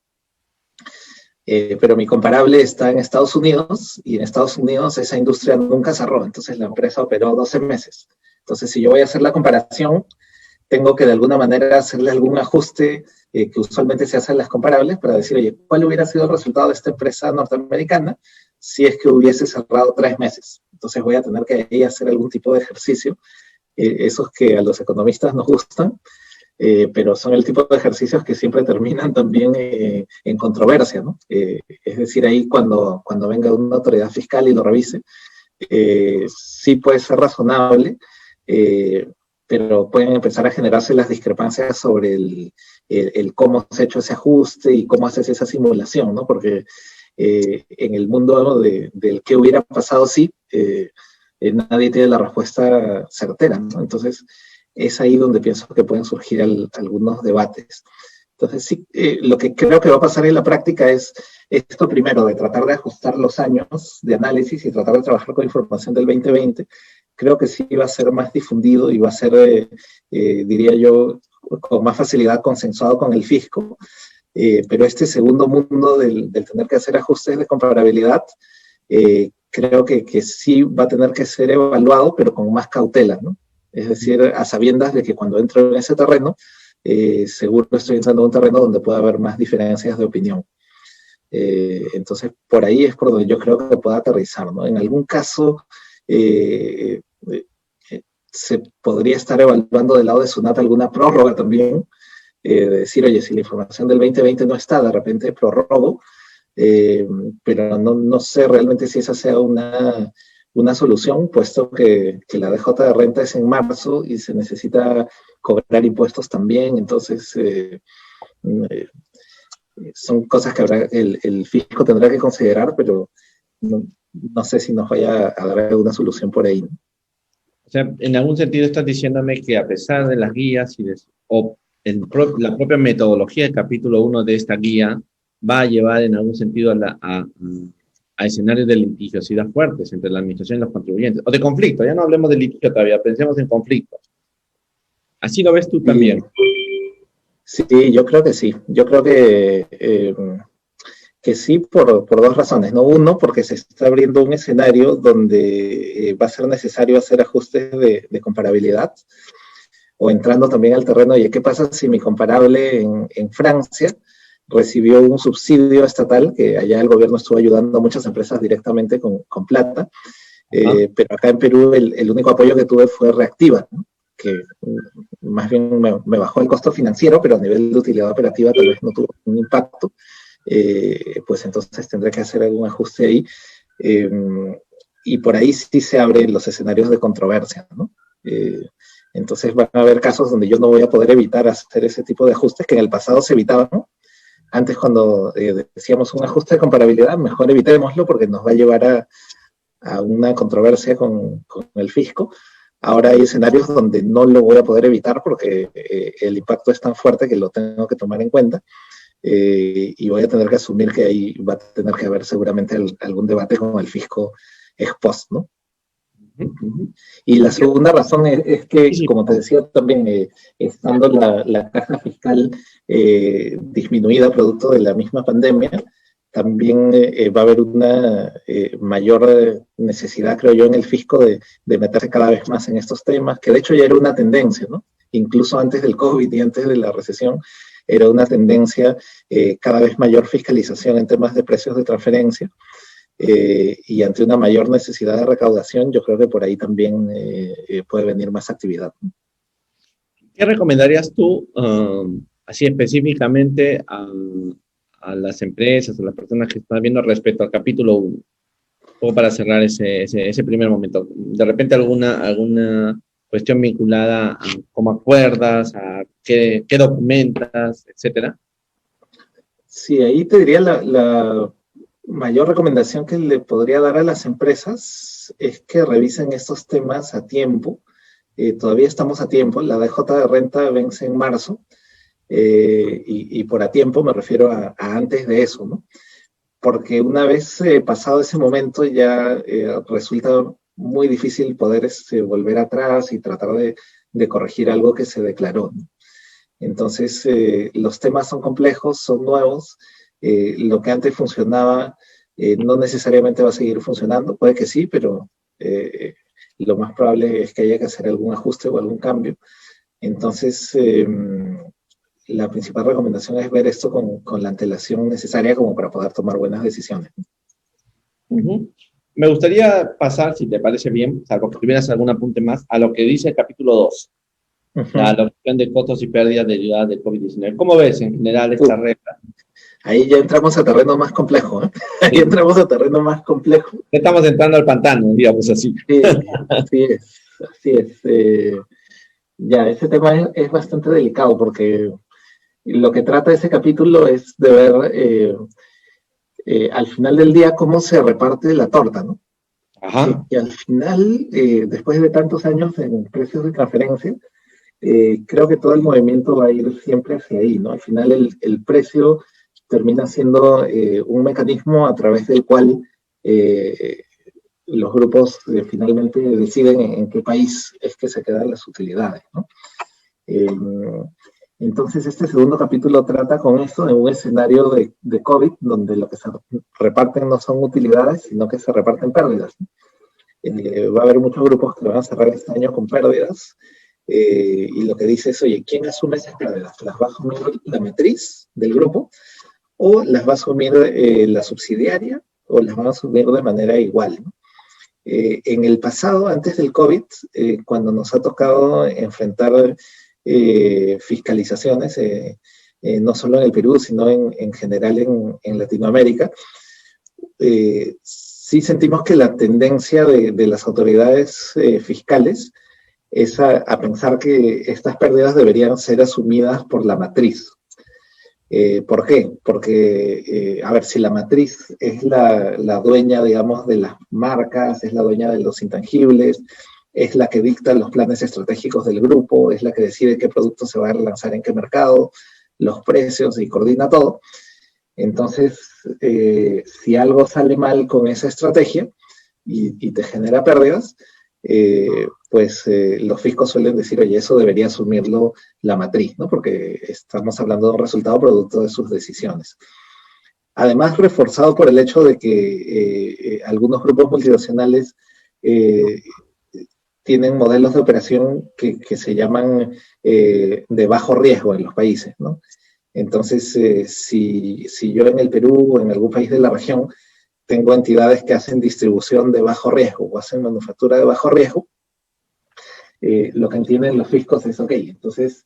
Pero mi comparable está en Estados Unidos y en Estados Unidos esa industria nunca cerró, entonces la empresa operó 12 meses. Entonces, si yo voy a hacer la comparación, tengo que de alguna manera hacerle algún ajuste que usualmente se hace en las comparables para decir, oye, ¿cuál hubiera sido el resultado de esta empresa norteamericana si es que hubiese cerrado 3 meses? Entonces voy a tener que ahí hacer algún tipo de ejercicio, esos que a los economistas nos gustan, pero son el tipo de ejercicios que siempre terminan también en controversia, ¿no? Es decir, ahí cuando venga una autoridad fiscal y lo revise, sí puede ser razonable, pero pueden empezar a generarse las discrepancias sobre el cómo se ha hecho ese ajuste y cómo haces esa simulación, ¿no? Porque en el mundo, ¿no?, del qué hubiera pasado si, nadie tiene la respuesta certera, ¿no? Entonces, es ahí donde pienso que pueden surgir algunos debates. Entonces, sí, lo que creo que va a pasar en la práctica es esto primero, de tratar de ajustar los años de análisis y tratar de trabajar con información del 2020. Creo que sí va a ser más difundido y va a ser, diría yo, con más facilidad consensuado con el fisco. Pero este segundo mundo del tener que hacer ajustes de comparabilidad, creo que sí va a tener que ser evaluado, pero con más cautela, ¿no? Es decir, a sabiendas de que cuando entro en ese terreno, seguro estoy entrando en un terreno donde puede haber más diferencias de opinión. Entonces, por ahí es por donde yo creo que pueda aterrizar, ¿no? En algún caso, se podría estar evaluando del lado de SUNAT alguna prórroga también, de decir, oye, si la información del 2020 no está, de repente prorrogo, pero no sé realmente si esa sea una solución, puesto que la DJ de renta es en marzo y se necesita cobrar impuestos también, entonces son cosas que el fisco tendrá que considerar, pero no sé si nos vaya a dar alguna solución por ahí, ¿no? O sea, en algún sentido estás diciéndome que a pesar de las guías o la propia metodología del capítulo 1 de esta guía va a llevar en algún sentido a escenarios de litigiosidad fuertes entre la administración y los contribuyentes, o de conflicto, ya no hablemos de litigio todavía, pensemos en conflictos. ¿Así lo ves tú también? Sí, yo creo que sí. Yo creo que sí por dos razones, ¿no? Uno, porque se está abriendo un escenario donde va a ser necesario hacer ajustes de comparabilidad, o entrando también al terreno de qué pasa si mi comparable en Francia recibió un subsidio estatal, que allá el gobierno estuvo ayudando a muchas empresas directamente con plata, pero acá en Perú el único apoyo que tuve fue Reactiva, ¿no? Que más bien me bajó el costo financiero, pero a nivel de utilidad operativa tal vez no tuvo un impacto, pues entonces tendré que hacer algún ajuste ahí, y por ahí sí se abren los escenarios de controversia, ¿no? Entonces van a haber casos donde yo no voy a poder evitar hacer ese tipo de ajustes que en el pasado se evitaban, ¿no? Antes cuando decíamos un ajuste de comparabilidad, mejor evitémoslo porque nos va a llevar a una controversia con el fisco. Ahora hay escenarios donde no lo voy a poder evitar porque el impacto es tan fuerte que lo tengo que tomar en cuenta, y voy a tener que asumir que ahí va a tener que haber seguramente algún debate con el fisco ex post, ¿no? Y la segunda razón es que, como te decía también, estando la caja fiscal disminuida producto de la misma pandemia, también va a haber una mayor necesidad, creo yo, en el fisco de meterse cada vez más en estos temas, que de hecho ya era una tendencia, ¿no? Incluso antes del COVID y antes de la recesión, era una tendencia cada vez mayor fiscalización en temas de precios de transferencia. Y ante una mayor necesidad de recaudación, yo creo que por ahí también puede venir más actividad. ¿Qué recomendarías tú, así específicamente, a las empresas, a las personas que están viendo respecto al capítulo 1? O para cerrar ese primer momento. De repente alguna cuestión vinculada a cómo acuerdas, a qué documentas, etcétera. Sí, ahí te diría la mayor recomendación que le podría dar a las empresas es que revisen estos temas a tiempo. Todavía estamos a tiempo, la DJ de renta vence en marzo, y por a tiempo me refiero a antes de eso, ¿no? Porque una vez pasado ese momento ya resulta muy difícil poder volver atrás y tratar de corregir algo que se declaró, ¿no? Entonces, los temas son complejos, son nuevos, lo que antes funcionaba no necesariamente va a seguir funcionando, puede que sí, pero lo más probable es que haya que hacer algún ajuste o algún cambio. Entonces, la principal recomendación es ver esto con la antelación necesaria como para poder tomar buenas decisiones. Me gustaría pasar, si te parece bien, salvo que tuvieras algún apunte más, a lo que dice el capítulo 2. La alocación de costos y pérdidas derivadas del COVID-19. ¿Cómo ves en general esta regla? Ahí ya entramos a terreno más complejo, ¿eh? Ahí entramos a terreno más complejo. Estamos entrando al pantano, digamos así. Sí, así es. Ya, ese tema es bastante delicado porque lo que trata ese capítulo es de ver al final del día cómo se reparte la torta, ¿no? Ajá. Y al final, después de tantos años en precios de transferencia, creo que todo el movimiento va a ir siempre hacia ahí, ¿no? Al final el precio termina siendo un mecanismo a través del cual los grupos finalmente deciden en qué país es que se quedan las utilidades, ¿no? Entonces este segundo capítulo trata con esto en un escenario de COVID, donde lo que se reparten no son utilidades, sino que se reparten pérdidas, ¿no? Va a haber muchos grupos que van a cerrar este año con pérdidas, y lo que dice es, oye, ¿quién asume esas pérdidas? ¿Las va a asumir la matriz del grupo o las va a asumir la subsidiaria o las van a asumir de manera igual, ¿no? En el pasado, antes del COVID, cuando nos ha tocado enfrentar fiscalizaciones, no solo en el Perú, sino en general en Latinoamérica, sí sentimos que la tendencia de las autoridades fiscales es a pensar que estas pérdidas deberían ser asumidas por la matriz. ¿Por qué? Porque, a ver, si la matriz es la dueña, digamos, de las marcas, es la dueña de los intangibles, es la que dicta los planes estratégicos del grupo, es la que decide qué producto se va a lanzar en qué mercado, los precios y coordina todo. Entonces, si algo sale mal con esa estrategia y te genera pérdidas, pues los fiscos suelen decir, oye, eso debería asumirlo la matriz, ¿no? Porque estamos hablando de un resultado producto de sus decisiones. Además, reforzado por el hecho de que algunos grupos multinacionales tienen modelos de operación que se llaman de bajo riesgo en los países, ¿no? Entonces, si yo en el Perú o en algún país de la región tengo entidades que hacen distribución de bajo riesgo o hacen manufactura de bajo riesgo, lo que entienden los fiscos es, ok, entonces,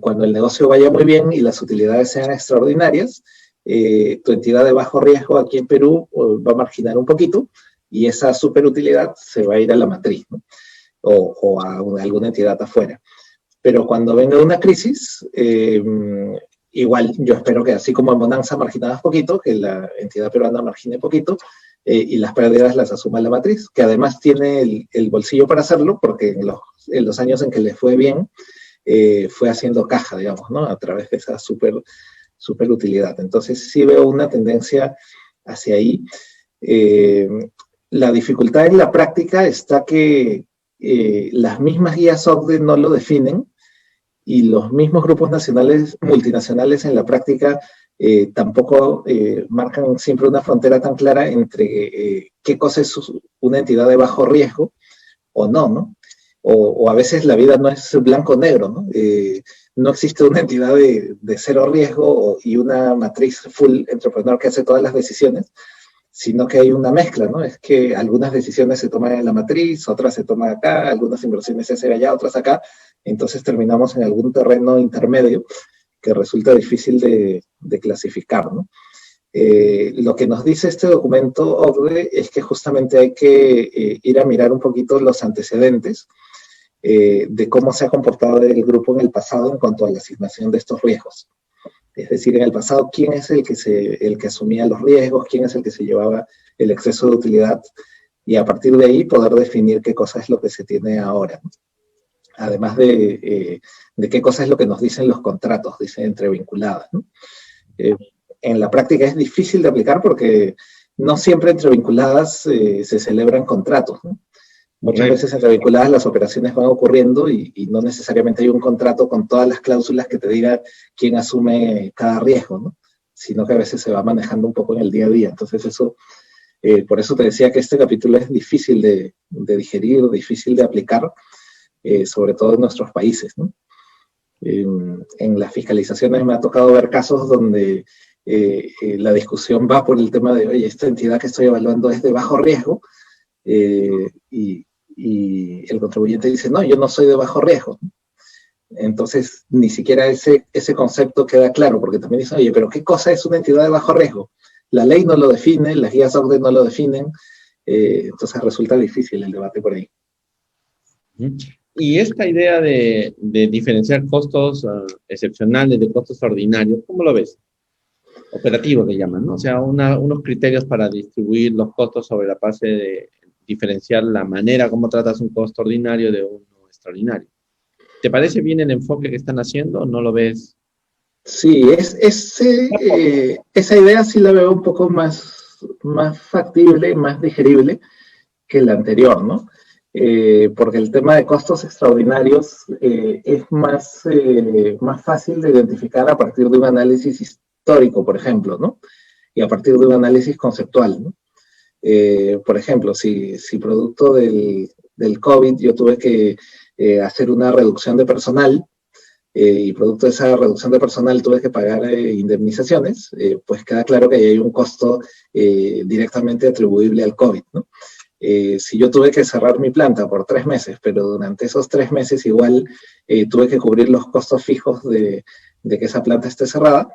cuando el negocio vaya muy bien y las utilidades sean extraordinarias, tu entidad de bajo riesgo aquí en Perú va a marginar un poquito y esa superutilidad se va a ir a la matriz, ¿no? O a alguna entidad afuera. Pero cuando venga una crisis, igual yo espero que así como en Bonanza marginadas poquito, que la entidad peruana margine poquito, y las pérdidas las asuma la matriz, que además tiene el bolsillo para hacerlo, porque en los años en que le fue bien, fue haciendo caja, digamos, ¿no? A través de esa super utilidad. Entonces sí veo una tendencia hacia ahí. La dificultad en la práctica está que las mismas guías OCDE no lo definen y los mismos grupos multinacionales en la práctica tampoco marcan siempre una frontera tan clara entre qué cosa es una entidad de bajo riesgo o no, ¿no? O a veces la vida no es blanco-negro, ¿no? No existe una entidad de cero riesgo y una matriz full entrepreneur que hace todas las decisiones, sino que hay una mezcla, ¿no? Es que algunas decisiones se toman en la matriz, otras se toman acá, algunas inversiones se hacen allá, otras acá, entonces terminamos en algún terreno intermedio que resulta difícil de clasificar, ¿no? Lo que nos dice este documento OCDE es que justamente hay que ir a mirar un poquito los antecedentes de cómo se ha comportado el grupo en el pasado en cuanto a la asignación de estos riesgos. Es decir, en el pasado, ¿quién es el que asumía los riesgos? ¿Quién es el que se llevaba el exceso de utilidad? Y a partir de ahí poder definir qué cosa es lo que se tiene ahora, ¿no? Además de qué cosa es lo que nos dicen los contratos, dicen entrevinculadas, ¿no? En la práctica es difícil de aplicar porque no siempre entrevinculadas se celebran contratos, ¿no? Muchas veces entrevinculadas las operaciones van ocurriendo y no necesariamente hay un contrato con todas las cláusulas que te diga quién asume cada riesgo, ¿no? Sino que a veces se va manejando un poco en el día a día. Entonces eso, por eso te decía que este capítulo es difícil de digerir, difícil de aplicar, sobre todo en nuestros países, ¿no? En las fiscalizaciones me ha tocado ver casos donde la discusión va por el tema de, oye, esta entidad que estoy evaluando es de bajo riesgo, y el contribuyente dice, no, yo no soy de bajo riesgo. Entonces, ni siquiera ese concepto queda claro, porque también dicen, oye, pero ¿qué cosa es una entidad de bajo riesgo? La ley no lo define, las guías OCDE no lo definen, entonces resulta difícil el debate por ahí. Y esta idea de diferenciar costos excepcionales de costos ordinarios, ¿cómo lo ves? Operativos le llaman, ¿no? O sea, unos criterios para distribuir los costos sobre la base de diferenciar la manera como tratas un costo ordinario de uno extraordinario. ¿Te parece bien el enfoque que están haciendo o no lo ves? Sí, esa idea sí la veo un poco más factible, más digerible que la anterior, ¿no? Porque el tema de costos extraordinarios es más fácil de identificar a partir de un análisis histórico, por ejemplo, ¿no? Y a partir de un análisis conceptual, ¿no? Por ejemplo, si producto del COVID yo tuve que hacer una reducción de personal y producto de esa reducción de personal tuve que pagar indemnizaciones, pues queda claro que hay un costo directamente atribuible al COVID, ¿no? Si yo tuve que cerrar mi planta por 3 meses, pero durante esos 3 meses igual tuve que cubrir los costos fijos de de que esa planta esté cerrada,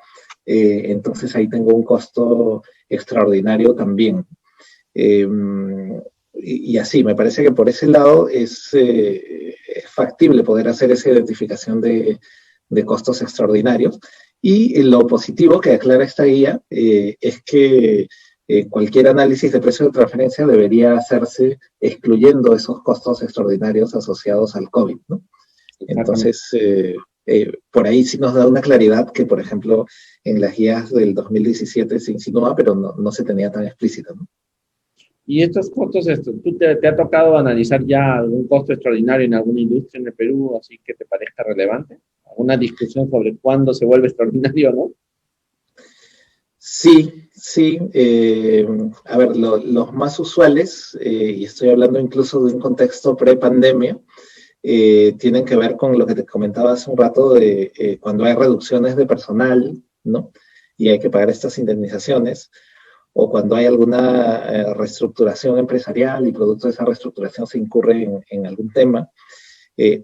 entonces ahí tengo un costo extraordinario también. Y así, me parece que por ese lado es factible poder hacer esa identificación de costos extraordinarios. Y lo positivo que aclara esta guía es que cualquier análisis de precio de transferencia debería hacerse excluyendo esos costos extraordinarios asociados al COVID, ¿no? Entonces, por ahí sí nos da una claridad que, por ejemplo, en las guías del 2017 se insinúa, pero no se tenía tan explícita, ¿no? Y estos costos, ¿tú te ha tocado analizar ya algún costo extraordinario en alguna industria en el Perú, así que te parezca relevante? ¿Alguna discusión sobre cuándo se vuelve extraordinario o no? Sí, sí. A ver, los más usuales, y estoy hablando incluso de un contexto pre-pandemia, tienen que ver con lo que te comentaba hace un rato de cuando hay reducciones de personal, ¿no? Y hay que pagar estas indemnizaciones, o cuando hay alguna reestructuración empresarial y producto de esa reestructuración se incurre en algún tema.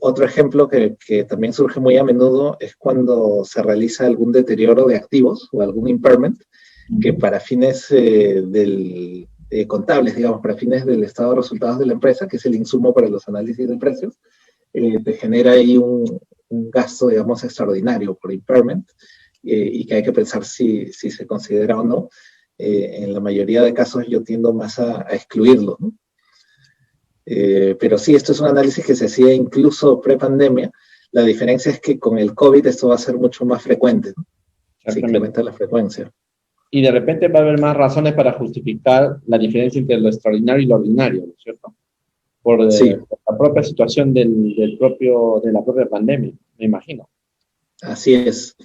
Otro ejemplo que también surge muy a menudo es cuando se realiza algún deterioro de activos o algún impairment, que para fines contables, digamos, para fines del estado de resultados de la empresa, que es el insumo para los análisis de precios, te genera ahí un gasto, digamos, extraordinario por impairment, y que hay que pensar si se considera o no. En la mayoría de casos yo tiendo más a excluirlo, ¿no? Pero sí, esto es un análisis que se hacía incluso pre-pandemia. La diferencia es que con el COVID esto va a ser mucho más frecuente, ¿no? Se incrementa la frecuencia. Y de repente va a haber más razones para justificar la diferencia entre lo extraordinario y lo ordinario, ¿no es cierto? Por la propia situación de la propia pandemia, me imagino. Así es.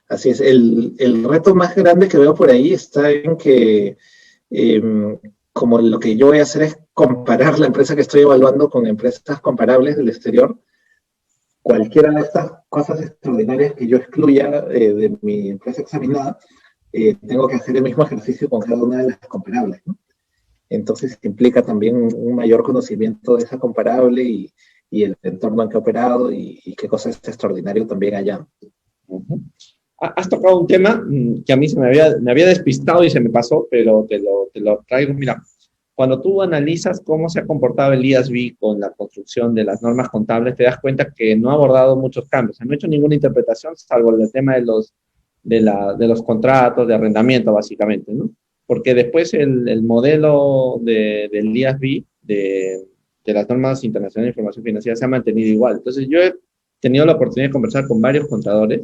Así es. El reto más grande que veo por ahí está en que como lo que yo voy a hacer es comparar la empresa que estoy evaluando con empresas comparables del exterior, cualquiera de estas cosas extraordinarias que yo excluya de mi empresa examinada, tengo que hacer el mismo ejercicio con cada una de las comparables, ¿no? Entonces implica también un mayor conocimiento de esa comparable y el entorno en que ha operado y qué cosas extraordinarias también allá. Uh-huh. Has tocado un tema que a mí me había despistado y se me pasó, pero te lo traigo. Mira, cuando tú analizas cómo se ha comportado el IASB con la construcción de las normas contables, te das cuenta que no ha abordado muchos cambios. No ha hecho ninguna interpretación, salvo el tema de los contratos de arrendamiento, básicamente, ¿no? Porque después el modelo del IASB, de las normas internacionales de información financiera, se ha mantenido igual. Entonces, yo he tenido la oportunidad de conversar con varios contadores,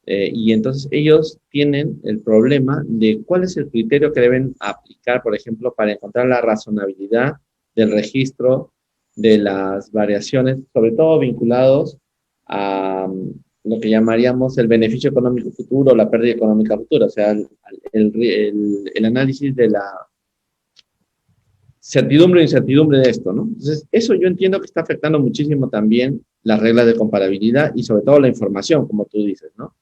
y entonces ellos tienen el problema de cuál es el criterio que deben aplicar, por ejemplo, para encontrar la razonabilidad del registro de las variaciones, sobre todo vinculados a lo que llamaríamos el beneficio económico futuro o la pérdida económica futura, o sea, el análisis de la certidumbre e incertidumbre de esto, ¿no? Entonces, eso yo entiendo que está afectando muchísimo también las reglas de comparabilidad y sobre todo la información, como tú dices, ¿no?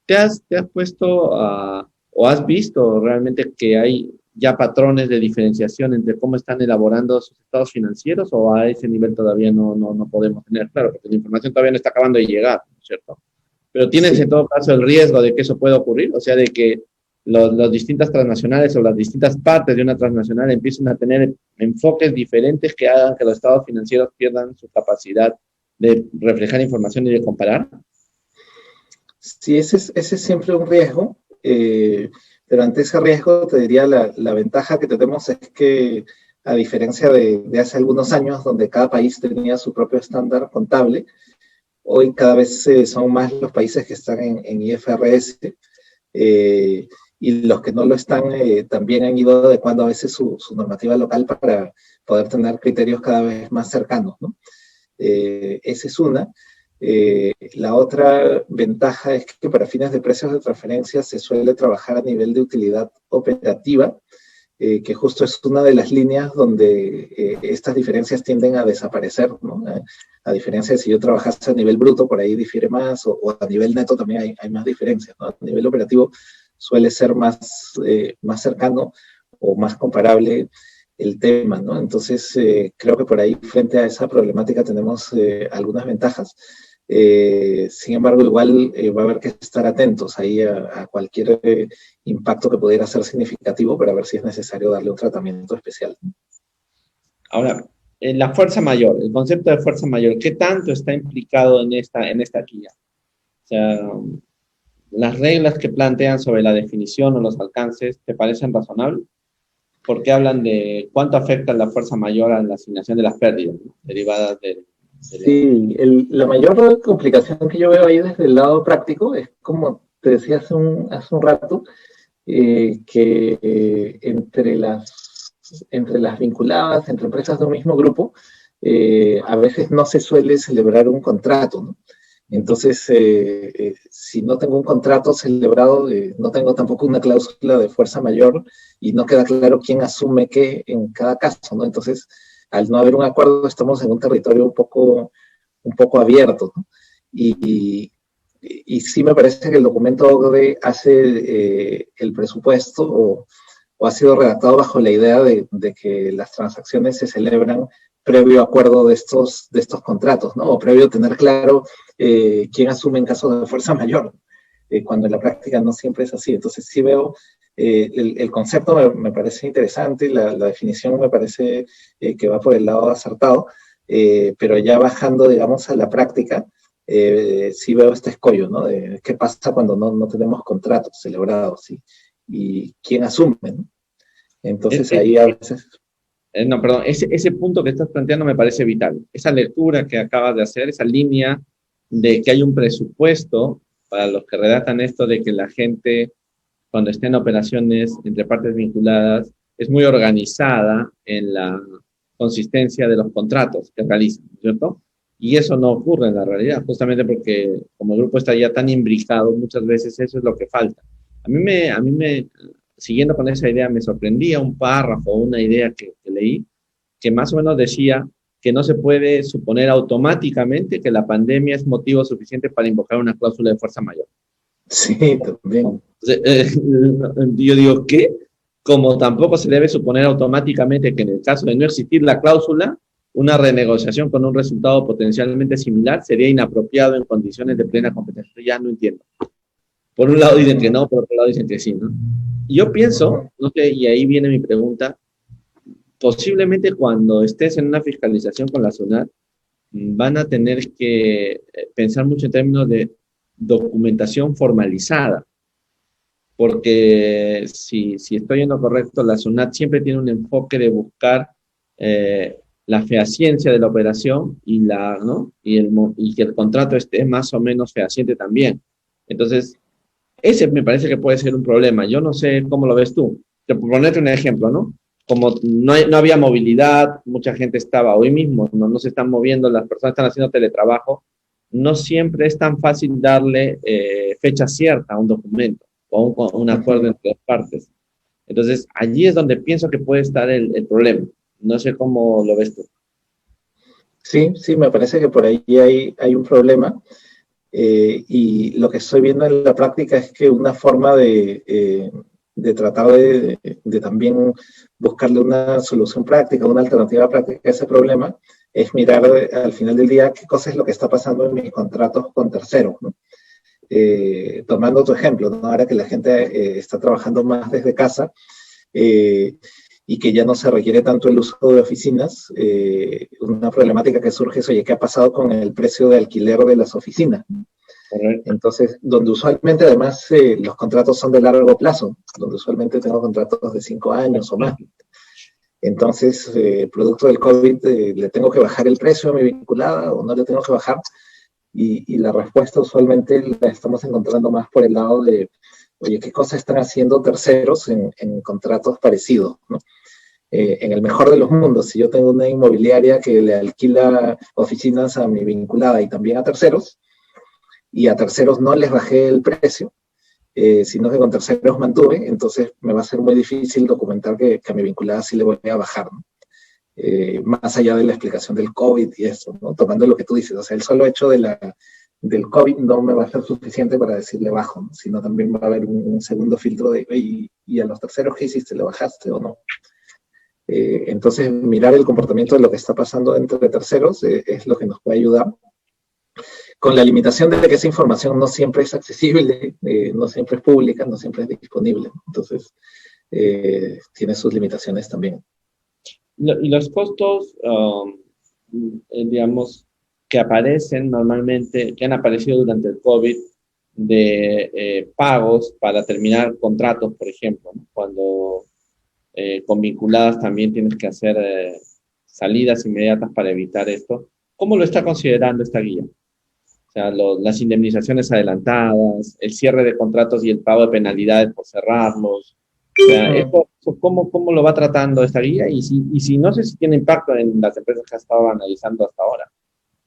¿Te has puesto o has visto realmente que hay ya patrones de diferenciación entre cómo están elaborando sus estados financieros, o a ese nivel todavía no podemos tener? Claro, porque la información todavía no está acabando de llegar, ¿no es cierto? Pero ¿tienes en todo caso el riesgo de que eso pueda ocurrir? O sea, de que las distintas transnacionales o las distintas partes de una transnacional empiecen a tener enfoques diferentes que hagan que los estados financieros pierdan su capacidad de reflejar información y de comparar. Sí, ese es siempre un riesgo, pero ante ese riesgo te diría la ventaja que tenemos es que, a diferencia de hace algunos años, donde cada país tenía su propio estándar contable, hoy cada vez son más los países que están en IFRS, y los que no lo están también han ido adecuando a veces su normativa local para poder tener criterios cada vez más cercanos, ¿no? Esa es una. La otra ventaja es que para fines de precios de transferencia se suele trabajar a nivel de utilidad operativa, que justo es una de las líneas donde estas diferencias tienden a desaparecer, ¿no? A diferencia de si yo trabajase a nivel bruto, por ahí difiere más, o a nivel neto también hay más diferencias, ¿no? A nivel operativo suele ser más cercano o más comparable el tema, ¿no? Entonces, creo que por ahí, frente a esa problemática, tenemos algunas ventajas. Sin embargo, igual va a haber que estar atentos ahí a cualquier impacto que pudiera ser significativo para ver si es necesario darle un tratamiento especial. Ahora, la fuerza mayor, el concepto de fuerza mayor, ¿qué tanto está implicado en esta guía? O sea, las reglas que plantean sobre la definición o los alcances, ¿te parecen razonables? Porque hablan de cuánto afecta la fuerza mayor a la asignación de las pérdidas, ¿no?, derivadas del... Sí, la mayor complicación que yo veo ahí desde el lado práctico es, como te decía hace un rato, que entre las vinculadas, entre empresas de un mismo grupo, a veces no se suele celebrar un contrato, ¿no? Entonces, si no tengo un contrato celebrado, no tengo tampoco una cláusula de fuerza mayor y no queda claro quién asume qué en cada caso, ¿no? Entonces, al no haber un acuerdo, estamos en un territorio un poco abierto, ¿no? Y sí me parece que el documento OCDE hace el presupuesto o ha sido redactado bajo la idea de que las transacciones se celebran previo acuerdo de estos contratos, ¿no? O previo tener claro quién asume en caso de fuerza mayor, cuando en la práctica no siempre es así. Entonces sí veo, el concepto me parece interesante, la definición me parece que va por el lado acertado, pero ya bajando, digamos, a la práctica, sí veo este escollo, ¿no? De qué pasa cuando no tenemos contratos celebrados y quién asume, ¿no? Entonces ahí a veces... No, perdón, ese punto que estás planteando me parece vital. Esa lectura que acabas de hacer, esa línea de que hay un presupuesto para los que redactan esto, de que la gente, cuando esté en operaciones entre partes vinculadas, es muy organizada en la consistencia de los contratos que realizan, ¿cierto? Y eso no ocurre en la realidad, justamente porque como el grupo está ya tan imbricado, muchas veces eso es lo que falta. Siguiendo con esa idea, me sorprendía un párrafo, una idea que leí, que más o menos decía que no se puede suponer automáticamente que la pandemia es motivo suficiente para invocar una cláusula de fuerza mayor. Sí, también. Yo digo que, como tampoco se debe suponer automáticamente que en el caso de no existir la cláusula, una renegociación con un resultado potencialmente similar sería inapropiado en condiciones de plena competencia. Ya no entiendo. Por un lado dicen que no, por otro lado dicen que sí, ¿no? Y yo pienso, no sé, y ahí viene mi pregunta, posiblemente cuando estés en una fiscalización con la SUNAT, van a tener que pensar mucho en términos de documentación formalizada, porque si estoy en lo correcto, la SUNAT siempre tiene un enfoque de buscar la fehaciencia de la operación ¿no? y que el contrato esté más o menos fehaciente también. Entonces, ese me parece que puede ser un problema. Yo no sé cómo lo ves tú. Por ponerte un ejemplo, ¿no? Como no había movilidad, mucha gente estaba hoy mismo, no se están moviendo, las personas están haciendo teletrabajo, no siempre es tan fácil darle fecha cierta a un documento o un acuerdo entre las partes. Entonces, allí es donde pienso que puede estar el problema. No sé cómo lo ves tú. Sí, sí, me parece que por ahí hay un problema. Y lo que estoy viendo en la práctica es que una forma de tratar de también buscarle una solución práctica, una alternativa práctica a ese problema, es mirar al final del día qué cosa es lo que está pasando en mis contratos con terceros, ¿no? Tomando tu ejemplo, ¿no? Ahora que la gente está trabajando más desde casa, y que ya no se requiere tanto el uso de oficinas, una problemática que surge es, oye, ¿qué ha pasado con el precio de alquiler de las oficinas? Entonces, donde usualmente además los contratos son de largo plazo, donde usualmente tengo contratos de 5 años o más. Entonces, producto del COVID, ¿le tengo que bajar el precio a mi vinculada o no le tengo que bajar? Y la respuesta usualmente la estamos encontrando más por el lado de, oye, ¿qué cosas están haciendo terceros en contratos parecidos, ¿no? En el mejor de los mundos, si yo tengo una inmobiliaria que le alquila oficinas a mi vinculada y también a terceros, y a terceros no les bajé el precio, sino que con terceros mantuve, entonces me va a ser muy difícil documentar que a mi vinculada sí le voy a bajar, ¿no? Más allá de la explicación del COVID y eso, ¿no? Tomando lo que tú dices, o sea, el solo hecho del COVID no me va a ser suficiente para decirle bajo, ¿no? Sino también va a haber un segundo filtro de, ¿y a los terceros qué hiciste? ¿Le bajaste o no? Entonces, mirar el comportamiento de lo que está pasando entre terceros es lo que nos puede ayudar. con la limitación de que esa información no siempre es accesible, no siempre es pública, no siempre es disponible. Entonces, tiene sus limitaciones también. Y los costos, digamos, que aparecen normalmente, que han aparecido durante el COVID, de pagos para terminar contratos, por ejemplo, ¿no? Cuando con vinculadas también tienes que hacer salidas inmediatas para evitar esto. ¿Cómo lo está considerando esta guía? O sea, las indemnizaciones adelantadas, el cierre de contratos y el pago de penalidades por cerrarlos. O sea, esto, ¿cómo lo va tratando esta guía? Y si no sé si tiene impacto en las empresas que ha estado analizando hasta ahora.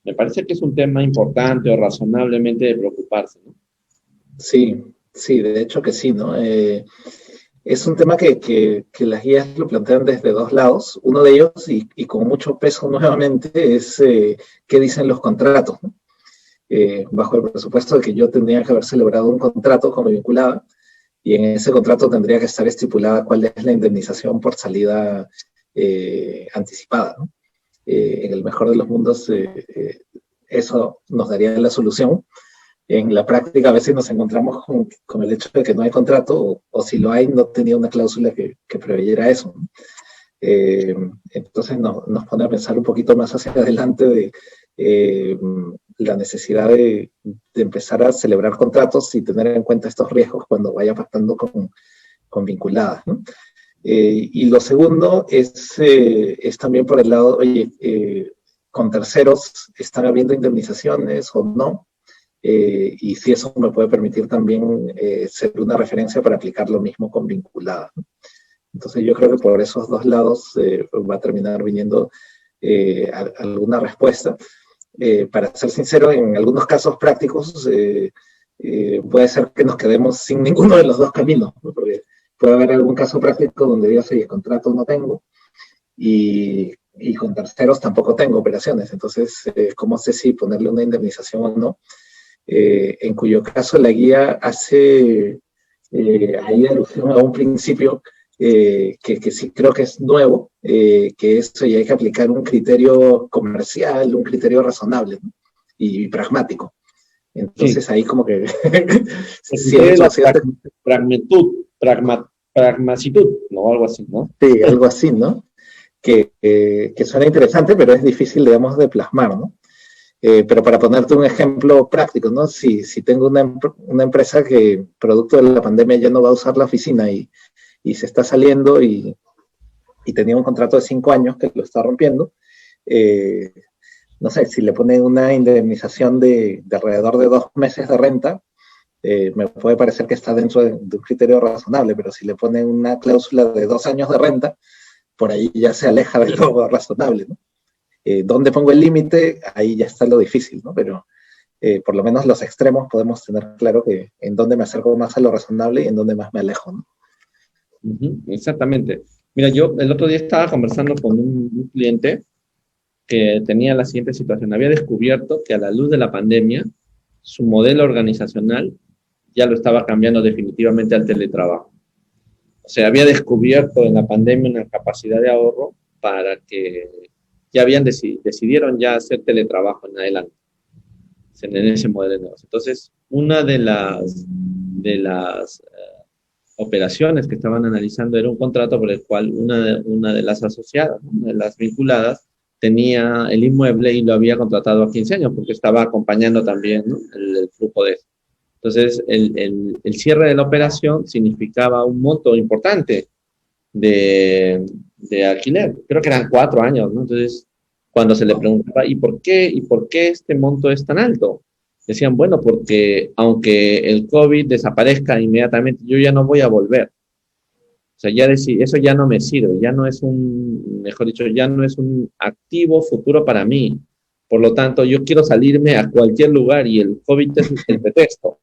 Me parece que es un tema importante o razonablemente de preocuparse, ¿no? Sí, sí, de hecho que sí, ¿no? Es un tema que las guías lo plantean desde dos lados. Uno de ellos, y con mucho peso nuevamente, es qué dicen los contratos, ¿no? Bajo el presupuesto de que yo tendría que haber celebrado un contrato como vinculada, y en ese contrato tendría que estar estipulada cuál es la indemnización por salida anticipada, ¿no? En el mejor de los mundos, eso nos daría la solución. En la práctica a veces nos encontramos con el hecho de que no hay contrato, o si lo hay, no tenía una cláusula que preveyera eso, ¿no? Entonces nos pone a pensar un poquito más hacia adelante de la necesidad de empezar a celebrar contratos y tener en cuenta estos riesgos cuando vaya pactando con vinculadas, ¿no? Y lo segundo es también por el lado, oye, con terceros, ¿están habiendo indemnizaciones o no? Y si eso me puede permitir también ser una referencia para aplicar lo mismo con vinculadas, ¿no? Entonces yo creo que por esos dos lados va a terminar viniendo alguna respuesta. Para ser sincero, en algunos casos prácticos puede ser que nos quedemos sin ninguno de los dos caminos, ¿no? Porque puede haber algún caso práctico donde digas, oye, contrato no tengo y con terceros tampoco tengo operaciones. Entonces, ¿cómo sé si ponerle una indemnización o no? En cuyo caso la guía hace ahí alusión a un principio que sí creo que es nuevo, que eso ya hay que aplicar un criterio comercial, un criterio razonable, ¿no? Y pragmático. Entonces sí, ahí como que pragmacitud, ¿no? Algo así, ¿no? Sí, algo así, ¿no? Que suena interesante, pero es difícil, digamos, de plasmar, ¿no? Pero para ponerte un ejemplo práctico, ¿no? Si tengo una empresa que, producto de la pandemia, ya no va a usar la oficina y se está saliendo y tenía un contrato de 5 años que lo está rompiendo, no sé, si le ponen una indemnización de alrededor de 2 meses de renta, me puede parecer que está dentro de un criterio razonable, pero si le ponen una cláusula de 2 años de renta, por ahí ya se aleja de lo razonable, ¿no? ¿Dónde pongo el límite? Ahí ya está lo difícil, ¿no? Pero por lo menos los extremos podemos tener claro que en dónde me acerco más a lo razonable y en dónde más me alejo, ¿no? Exactamente. Mira, yo el otro día estaba conversando con un cliente que tenía la siguiente situación. Había descubierto que a la luz de la pandemia, su modelo organizacional ya lo estaba cambiando definitivamente al teletrabajo. O sea, había descubierto en la pandemia una capacidad de ahorro para que ya decidieron ya hacer teletrabajo en adelante, en ese modelo de negocio. Entonces, una de las operaciones que estaban analizando era un contrato por el cual una de las asociadas, una de las vinculadas, tenía el inmueble y lo había contratado a 15 años porque estaba acompañando también, ¿no?, el flujo de eso. Entonces, el cierre de la operación significaba un monto importante de alquiler. Creo que eran 4 años, ¿no? Entonces, cuando se le preguntaba, ¿y por qué este monto es tan alto? Decían, bueno, porque aunque el COVID desaparezca inmediatamente, yo ya no voy a volver. O sea, eso ya no me sirve, ya no es mejor dicho, ya no es un activo futuro para mí. Por lo tanto, yo quiero salirme a cualquier lugar y el COVID es el pretexto.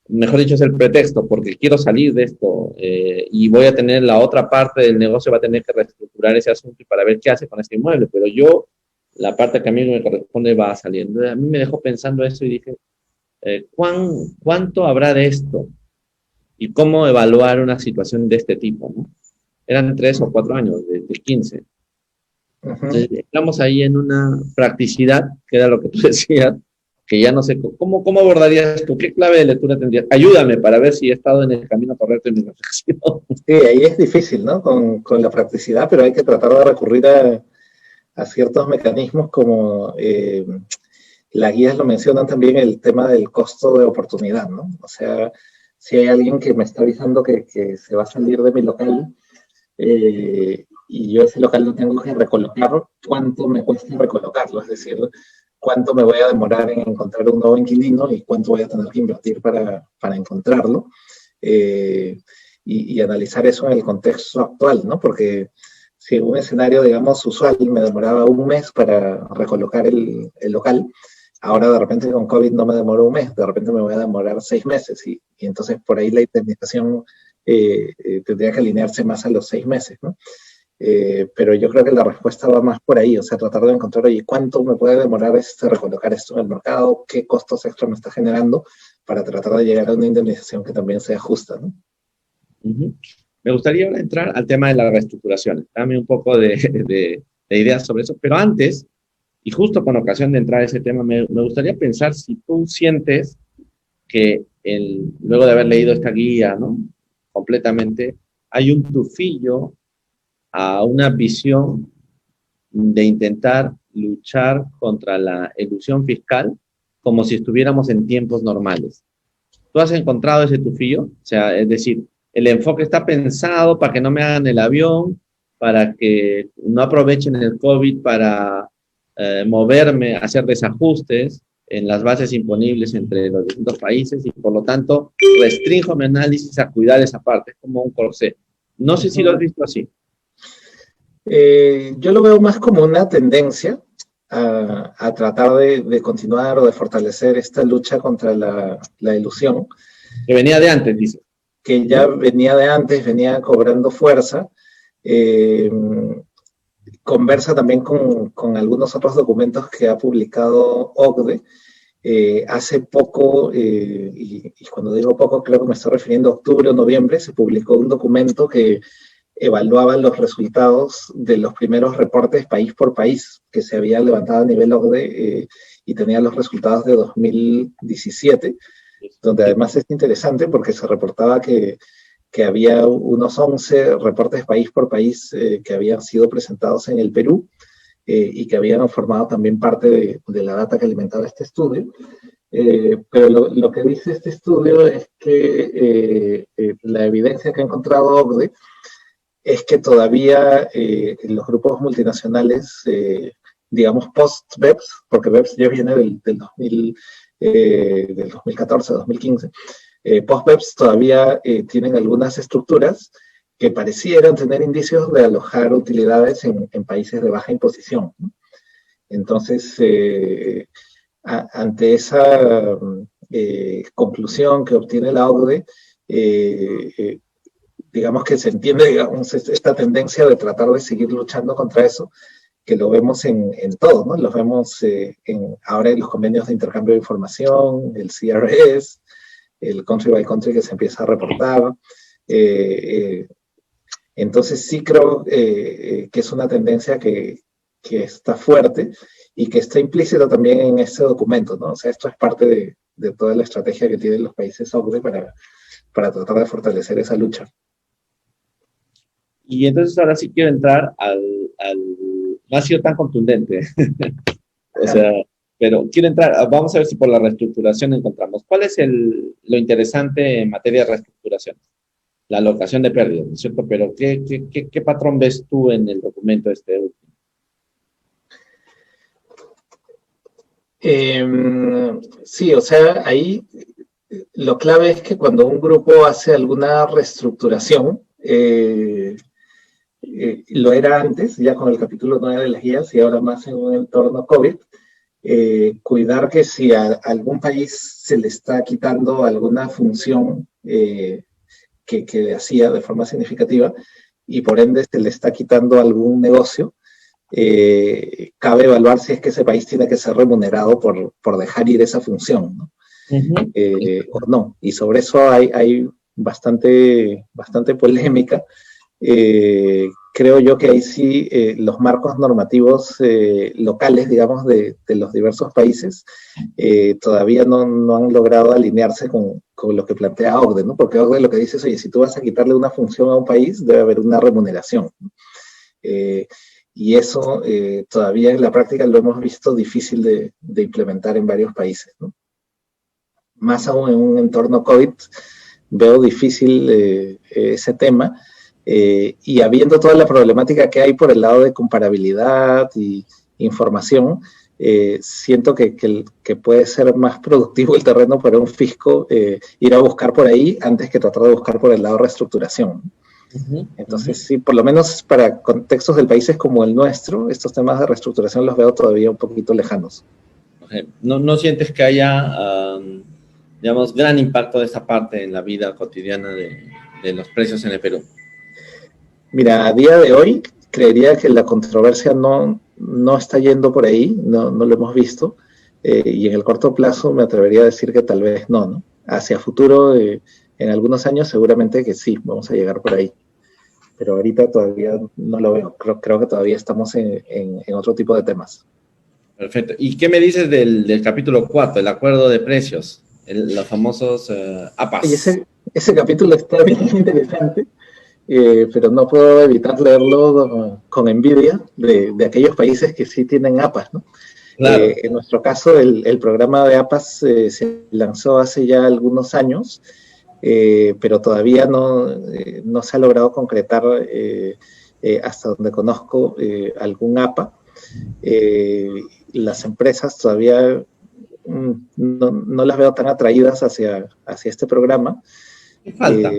Mejor dicho, es el pretexto, porque quiero salir de esto y voy a tener la otra parte del negocio, va a tener que reestructurar ese asunto y para ver qué hace con ese inmueble. Pero yo, la parte que a mí me corresponde va a salir. Entonces, a mí me dejó pensando eso y dije, ¿cuánto habrá de esto? ¿Y cómo evaluar una situación de este tipo, ¿no? Eran 3 o 4 años, de 15. Entonces, estamos ahí en una practicidad, que era lo que tú decías, que ya no sé, ¿cómo abordarías tú? ¿Qué clave de lectura tendrías? Ayúdame para ver si he estado en el camino correcto en mi reflexión. Sí, ahí es difícil, ¿no? Con la practicidad, pero hay que tratar de recurrir a ciertos mecanismos como las guías lo mencionan también el tema del costo de oportunidad, ¿no? O sea, si hay alguien que me está avisando que se va a salir de mi local y yo ese local lo tengo que recolocar, ¿cuánto me cuesta recolocarlo? Es decir, ¿cuánto me voy a demorar en encontrar un nuevo inquilino y cuánto voy a tener que invertir para encontrarlo? Y analizar eso en el contexto actual, ¿no? Porque si en un escenario, digamos, usual me demoraba un mes para recolocar el local, ahora de repente con COVID no me demoro un mes, de repente me voy a demorar 6 meses y entonces por ahí la indemnización tendría que alinearse más a los 6 meses, ¿no? Pero yo creo que la respuesta va más por ahí, o sea, tratar de encontrar, oye, ¿cuánto me puede demorar recolocar esto en el mercado? ¿Qué costos extra me está generando? Para tratar de llegar a una indemnización que también sea justa, ¿no? Uh-huh. Me gustaría ahora entrar al tema de las reestructuraciones. Dame un poco de ideas sobre eso, pero antes, y justo con ocasión de entrar a ese tema, me gustaría pensar si tú sientes que luego de haber leído esta guía, ¿no? Completamente, hay un tufillo a una visión de intentar luchar contra la elusión fiscal como si estuviéramos en tiempos normales. ¿Tú has encontrado ese tufillo? O sea, es decir, el enfoque está pensado para que no me hagan el avión, para que no aprovechen el COVID para moverme, hacer desajustes en las bases imponibles entre los distintos países y por lo tanto restringo mi análisis a cuidar esa parte, es como un corsé. No sé si lo has visto así. Yo lo veo más como una tendencia a tratar de continuar o de fortalecer esta lucha contra la ilusión. Que venía de antes, dice. Que ya venía de antes, venía cobrando fuerza. Conversa también con algunos otros documentos que ha publicado OCDE. Hace poco, y cuando digo poco creo que me estoy refiriendo a octubre o noviembre, se publicó un documento que evaluaba los resultados de los primeros reportes país por país que se había levantado a nivel OCDE y tenía los resultados de 2017, donde además es interesante porque se reportaba que había unos 11 reportes país por país que habían sido presentados en el Perú y que habían formado también parte de la data que alimentaba este estudio. Pero lo que dice este estudio es que la evidencia que ha encontrado OCDE es que todavía los grupos multinacionales, digamos post-BEPS, porque BEPS ya viene del 2014, 2015, post-BEPS todavía tienen algunas estructuras que parecieran tener indicios de alojar utilidades en países de baja imposición, ¿no? Entonces, ante esa conclusión que obtiene la OCDE, digamos que se entiende, digamos, esta tendencia de tratar de seguir luchando contra eso, que lo vemos en todo, ¿no? Lo vemos ahora en los convenios de intercambio de información, el CRS, el country by country que se empieza a reportar. Entonces sí creo que es una tendencia que está fuerte y que está implícita también en este documento, ¿no? O sea, esto es parte de toda la estrategia que tienen los países OCDE para tratar de fortalecer esa lucha. Y entonces ahora sí quiero entrar no ha sido tan contundente, o sea, pero quiero entrar, vamos a ver si por la reestructuración encontramos. ¿Cuál es lo interesante en materia de reestructuración? La alocación de pérdidas, ¿no es cierto? Pero ¿qué patrón ves tú en el documento este último? Sí, o sea, ahí lo clave es que cuando un grupo hace alguna reestructuración, lo era antes, ya con el capítulo 9 de las guías y ahora más en un entorno COVID, cuidar que si a algún país se le está quitando alguna función que hacía de forma significativa y por ende se le está quitando algún negocio, cabe evaluar si es que ese país tiene que ser remunerado por dejar ir esa función, ¿no? O no. Y sobre eso hay bastante polémica que creo yo que ahí sí los marcos normativos locales, digamos, de los diversos países todavía no han logrado alinearse con lo que plantea OCDE, ¿no? Porque OCDE lo que dice es, oye, si tú vas a quitarle una función a un país, debe haber una remuneración. Y eso todavía en la práctica lo hemos visto difícil de implementar en varios países, ¿no? Más aún en un entorno COVID, veo difícil ese tema. Y habiendo toda la problemática que hay por el lado de comparabilidad y información, siento que puede ser más productivo el terreno para un fisco ir a buscar por ahí antes que tratar de buscar por el lado de reestructuración. Entonces, sí, por lo menos para contextos de países como el nuestro, estos temas de reestructuración los veo todavía un poquito lejanos. ¿No sientes que haya, digamos, gran impacto de esta parte en la vida cotidiana de los precios en el Perú? Mira, a día de hoy creería que la controversia no está yendo por ahí, no lo hemos visto, y en el corto plazo me atrevería a decir que tal vez no. Hacia futuro, en algunos años seguramente que sí, vamos a llegar por ahí. Pero ahorita todavía no lo veo, creo que todavía estamos en otro tipo de temas. Perfecto. ¿Y qué me dices del capítulo 4, el acuerdo de precios, los famosos APAS? Y ese capítulo está bien interesante. Pero no puedo evitar leerlo con envidia de aquellos países que sí tienen APAS, ¿no? Claro. En nuestro caso, el programa de APAS se lanzó hace ya algunos años, pero todavía no se ha logrado concretar, hasta donde conozco, algún APA. Las empresas todavía no las veo tan atraídas hacia este programa. ¿Qué falta,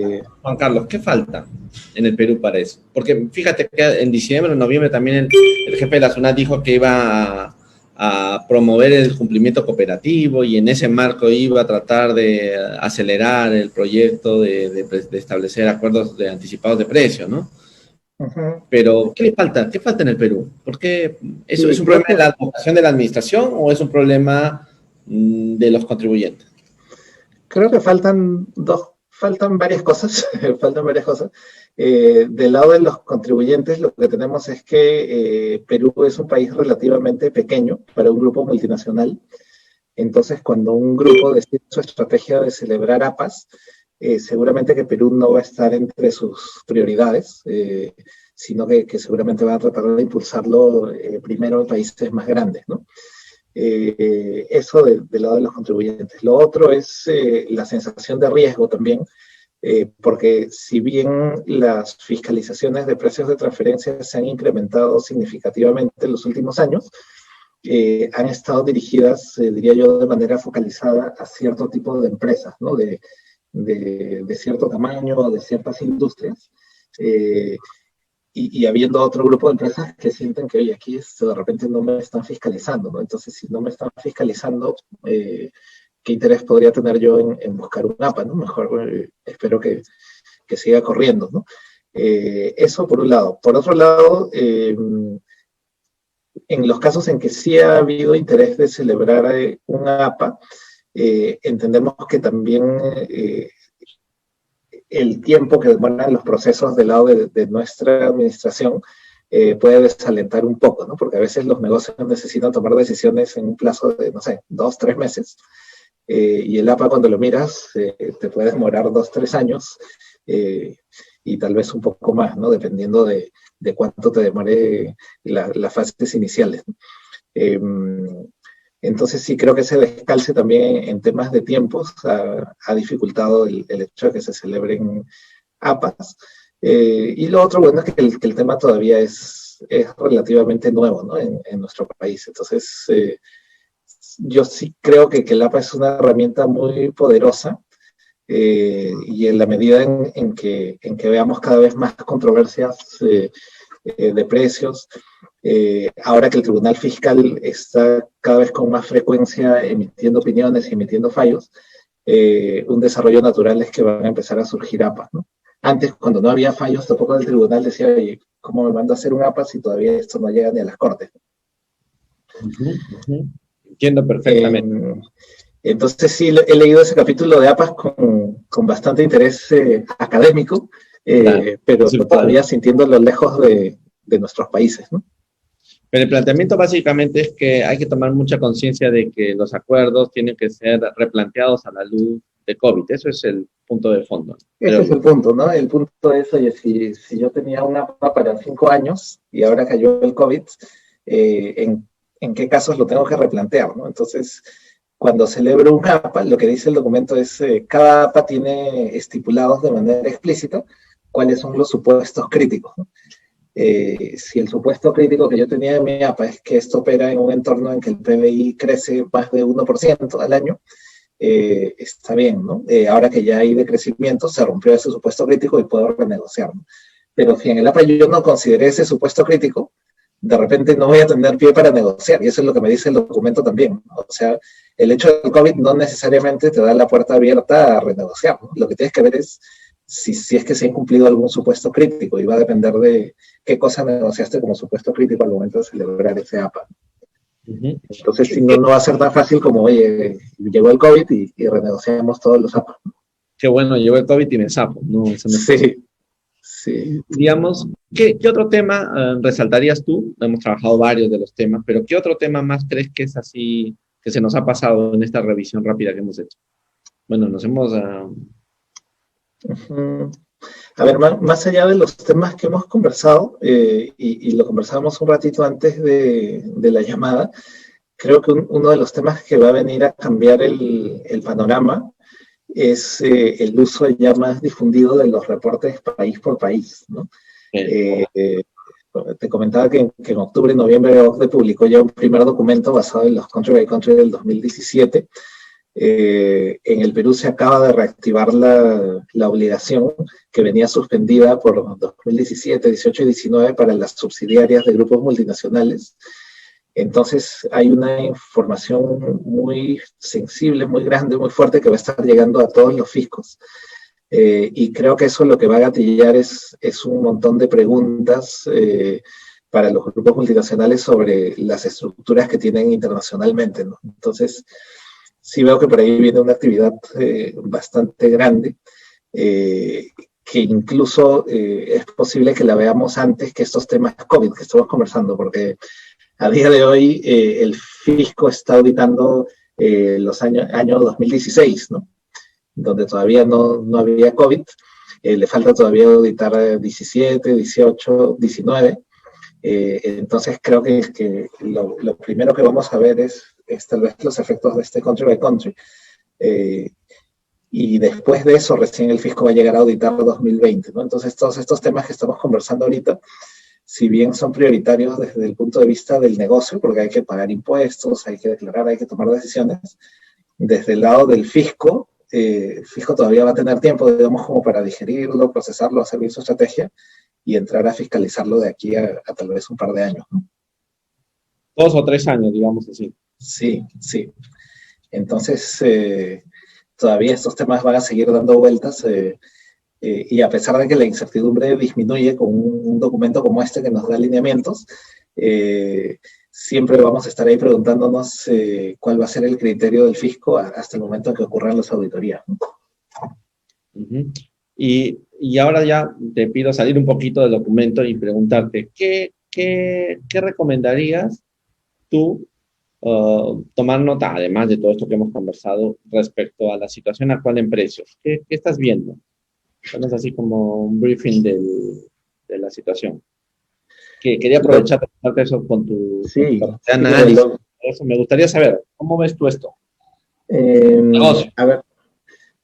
Juan Carlos? ¿Qué falta en el Perú para eso? Porque fíjate que en diciembre, en noviembre también el jefe de la SUNAT dijo que iba a promover el cumplimiento cooperativo y en ese marco iba a tratar de acelerar el proyecto de establecer acuerdos anticipados de precios, ¿no? Uh-huh. Pero, ¿qué le falta? ¿Qué falta en el Perú? ¿Por qué? ¿Es un problema de la advocación de la administración o es un problema de los contribuyentes? Creo que faltan varias cosas, del lado de los contribuyentes, lo que tenemos es que Perú es un país relativamente pequeño para un grupo multinacional. Entonces, cuando un grupo decide su estrategia de celebrar APAS, seguramente que Perú no va a estar entre sus prioridades, sino que seguramente va a tratar de impulsarlo primero en países más grandes, ¿no? Eso del lado de los contribuyentes. Lo otro es la sensación de riesgo también, porque si bien las fiscalizaciones de precios de transferencia se han incrementado significativamente en los últimos años, han estado dirigidas, diría yo, de manera focalizada a cierto tipo de empresas, ¿no? de cierto tamaño, de ciertas industrias, y habiendo otro grupo de empresas que sienten que, oye, aquí de repente no me están fiscalizando, ¿no? Entonces, si no me están fiscalizando, ¿qué interés podría tener yo en buscar un APA, ¿no? Mejor espero que siga corriendo, ¿no? Eso por un lado. Por otro lado, en los casos en que sí ha habido interés de celebrar un APA, entendemos que también el tiempo que demoran los procesos del lado de nuestra administración puede desalentar un poco, ¿no? Porque a veces los negocios necesitan tomar decisiones en un plazo de, no sé, 2-3 meses, y el APA cuando lo miras te puede demorar 2-3 años, y tal vez un poco más, ¿no? Dependiendo de cuánto te demore las fases iniciales, ¿no? Entonces sí creo que ese descalce también en temas de tiempos ha dificultado el hecho de que se celebren APAS. Y lo otro bueno es que el tema todavía es relativamente nuevo, ¿no? en nuestro país. Entonces yo sí creo que el APA es una herramienta muy poderosa, y en la medida en que veamos cada vez más controversias de precios, ahora que el Tribunal Fiscal está cada vez con más frecuencia emitiendo opiniones y emitiendo fallos, un desarrollo natural es que van a empezar a surgir APAs, ¿no? Antes, cuando no había fallos, tampoco el tribunal decía, oye, ¿cómo me mando a hacer un APA si todavía esto no llega ni a las Cortes? Entiendo perfectamente. Entonces sí, he leído ese capítulo de APAS con bastante interés académico, Claro, pero es el todavía fondo. sintiéndolo lejos de nuestros países, ¿no? Pero el planteamiento básicamente es que hay que tomar mucha conciencia de que los acuerdos tienen que ser replanteados a la luz de COVID. Eso es el punto de fondo, Ese creo es yo. el punto, ¿no? El punto es, oye, si yo tenía una APA para 5 años y ahora cayó el COVID, eh, en, ¿en qué casos lo tengo que replantear, ¿no? Entonces, cuando celebro un APA, lo que dice el documento es, cada APA tiene estipulados de manera explícita cuáles son los supuestos críticos, ¿no? Si el supuesto crítico que yo tenía en mi APA es que esto opera en un entorno en que el PBI crece más de 1% al año, está bien, ¿no? Ahora que ya hay decrecimiento, se rompió ese supuesto crítico y puedo renegociar, ¿no? Pero si en el APA yo no consideré ese supuesto crítico, de repente no voy a tener pie para negociar, y eso es lo que me dice el documento también, ¿no? O sea, el hecho del COVID no necesariamente te da la puerta abierta a renegociar, ¿no? Lo que tienes que ver es si es que se ha incumplido algún supuesto crítico, y va a depender de qué cosa negociaste como supuesto crítico al momento de celebrar ese APA. Ujú. Entonces, si no, no va a ser tan fácil como, oye, llegó el COVID y renegociamos todos los APA. Qué bueno, llegó el COVID y me sapo. No, eso no es posible. Sí, sí. Digamos, ¿qué otro tema resaltarías tú? Hemos trabajado varios de los temas, pero ¿qué otro tema más crees que es así, que se nos ha pasado en esta revisión rápida que hemos hecho? Bueno, nos hemos... Uh-huh. A ver, más allá de los temas que hemos conversado, y lo conversábamos un ratito antes de la llamada, creo que uno de los temas que va a venir a cambiar el panorama es el uso ya más difundido de los reportes país por país, ¿no? Eh, eh, Te comentaba que en octubre y noviembre OCDE publicó ya un primer documento basado en los Country by Country del 2017. En el Perú se acaba de reactivar la obligación que venía suspendida por 2017, 18 y 19 para las subsidiarias de grupos multinacionales. Entonces hay una información muy sensible, muy grande, muy fuerte que va a estar llegando a todos los fiscos. Y creo que eso lo que va a gatillar es un montón de preguntas para los grupos multinacionales sobre las estructuras que tienen internacionalmente, ¿no? Entonces, sí veo que por ahí viene una actividad bastante grande, que incluso es posible que la veamos antes que estos temas COVID que estamos conversando, porque a día de hoy el fisco está auditando los años 2016, ¿no? Donde todavía no había COVID. Le falta todavía auditar 17, 18, 19. Entonces creo que lo primero que vamos a ver es tal vez los efectos de este country by country. Y después de eso recién el fisco va a llegar a auditar 2020, ¿no? Entonces todos estos temas que estamos conversando ahorita, si bien son prioritarios desde el punto de vista del negocio, porque hay que pagar impuestos, hay que declarar, hay que tomar decisiones, desde el lado del fisco, el fisco todavía va a tener tiempo, digamos, como para digerirlo, procesarlo, hacer bien su estrategia y entrar a fiscalizarlo de aquí a tal vez un par de años, ¿no? 2 o 3 años, digamos así. Sí, sí. Entonces, todavía estos temas van a seguir dando vueltas, y a pesar de que la incertidumbre disminuye con un documento como este que nos da lineamientos, siempre vamos a estar ahí preguntándonos cuál va a ser el criterio del fisco hasta el momento en que ocurran las auditorías, ¿no? Uh-huh. Y ahora ya te pido salir un poquito del documento y preguntarte, ¿qué recomendarías tú tomar nota, además de todo esto que hemos conversado, respecto a la situación actual en precios? ¿Qué estás viendo? Danos así como un briefing de la situación. Que quería aprovechar de contarte eso con tu Sí, capacidad sí, de análisis. Eso me gustaría saber, ¿cómo ves tú esto? Negocio. a ver,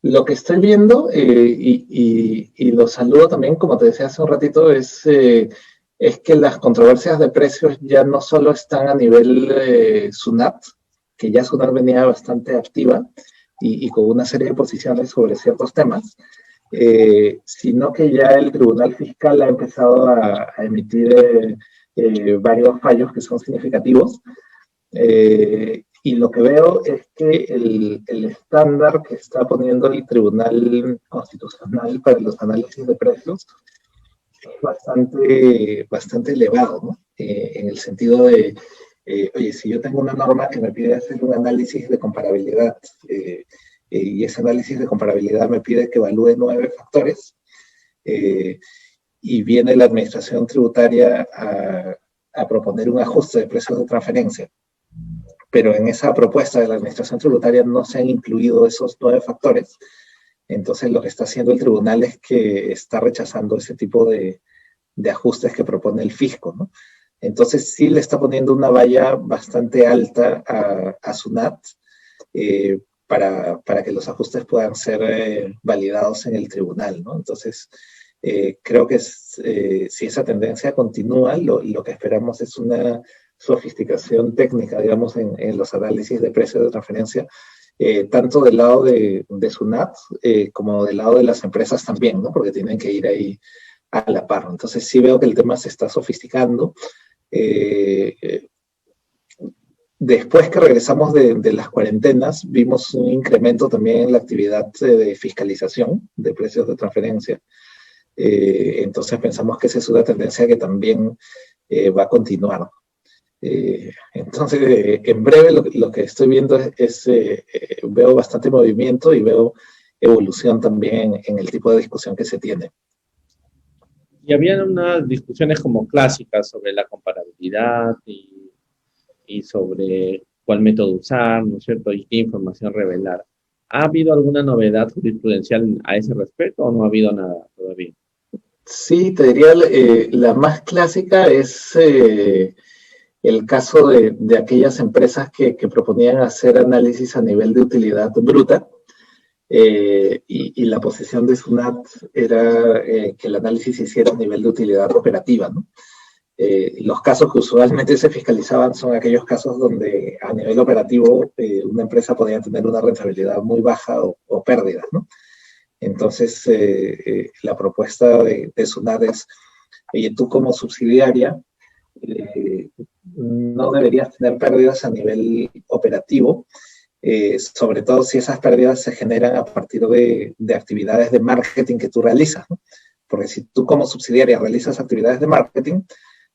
lo que estoy viendo, y lo saludo también, como te decía hace un ratito, es que las controversias de precios ya no solo están a nivel SUNAT, que ya SUNAT venía bastante activa y con una serie de posiciones sobre ciertos temas, sino que ya el Tribunal Fiscal ha empezado a emitir varios fallos que son significativos. Y lo que veo es que el estándar que está poniendo el Tribunal Constitucional para los análisis de precios es bastante elevado, ¿no? En el sentido de, oye, si yo tengo una norma que me pide hacer un análisis de comparabilidad, y ese análisis de comparabilidad me pide que evalúe 9 factores, y viene la administración tributaria a proponer un ajuste de precios de transferencia. Pero en esa propuesta de la administración tributaria no se han incluido esos 9 factores. Entonces lo que está haciendo el tribunal es que está rechazando ese tipo de ajustes que propone el fisco, ¿no? Entonces sí le está poniendo una valla bastante alta a SUNAT para que los ajustes puedan ser validados en el tribunal, ¿no? Entonces creo que si esa tendencia continúa, lo que esperamos es una sofisticación técnica, digamos, en los análisis de precios de transferencia, tanto del lado de SUNAT como del lado de las empresas también, ¿no? Porque tienen que ir ahí a la par. Entonces sí veo que el tema se está sofisticando. Después que regresamos de las cuarentenas, vimos un incremento también en la actividad de fiscalización de precios de transferencia. Entonces pensamos que esa es una tendencia que también va a continuar. Entonces, en breve lo que estoy viendo veo bastante movimiento y veo evolución también en el tipo de discusión que se tiene. Y habían unas discusiones como clásicas sobre la comparabilidad y sobre cuál método usar, ¿no es cierto? Y qué información revelar. ¿Ha habido alguna novedad jurisprudencial a ese respecto o no ha habido nada todavía? Sí, te diría, la más clásica es el caso de aquellas empresas que proponían hacer análisis a nivel de utilidad bruta. Y la posición de SUNAT era que el análisis se hiciera a nivel de utilidad operativa, ¿no? Los casos que usualmente se fiscalizaban son aquellos casos donde a nivel operativo una empresa podía tener una rentabilidad muy baja o pérdidas, ¿no? Entonces, la propuesta de SUNAT es, oye, tú como subsidiaria no deberías tener pérdidas a nivel operativo, sobre todo si esas pérdidas se generan a partir de actividades de marketing que tú realizas, ¿no? Porque si tú como subsidiaria realizas actividades de marketing,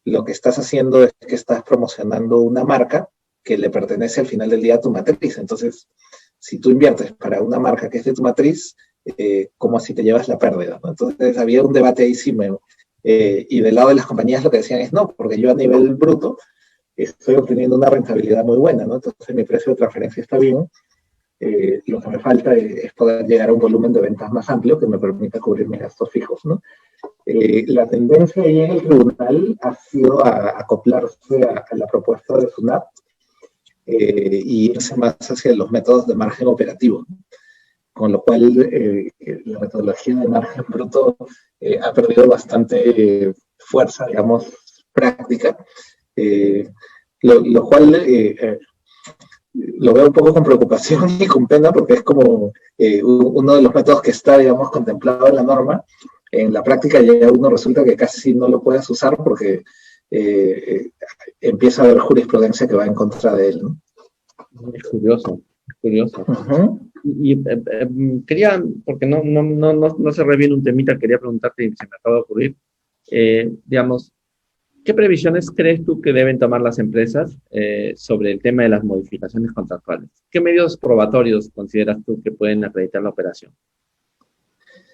lo que estás haciendo es que estás promocionando una marca que le pertenece al final del día a tu matriz. Entonces, si tú inviertes para una marca que es de tu matriz, ¿cómo así te llevas la pérdida, ¿no? Entonces, había un debate ahí sí y del lado de las compañías lo que decían es no, porque yo a nivel bruto estoy obteniendo una rentabilidad muy buena, ¿no? Entonces mi precio de transferencia está bien. Lo que me falta es poder llegar a un volumen de ventas más amplio que me permita cubrir mis gastos fijos, ¿no? La tendencia ahí en el tribunal ha sido a acoplarse a la propuesta de SUNAT y irse más hacia los métodos de margen operativo, ¿no? Con lo cual la metodología de margen bruto ha perdido bastante fuerza, digamos, práctica. Lo cual lo veo un poco con preocupación y con pena porque es como uno de los métodos que está, digamos, contemplado en la norma. En la práctica ya uno resulta que casi no lo puedes usar porque empieza a haber jurisprudencia que va en contra de él, ¿no? Es curioso, es curioso. Uh-huh. Y quería, porque no cerré bien un temita, quería preguntarte, y se me acaba de ocurrir, digamos, ¿qué previsiones crees tú que deben tomar las empresas sobre el tema de las modificaciones contractuales? ¿Qué medios probatorios consideras tú que pueden acreditar la operación?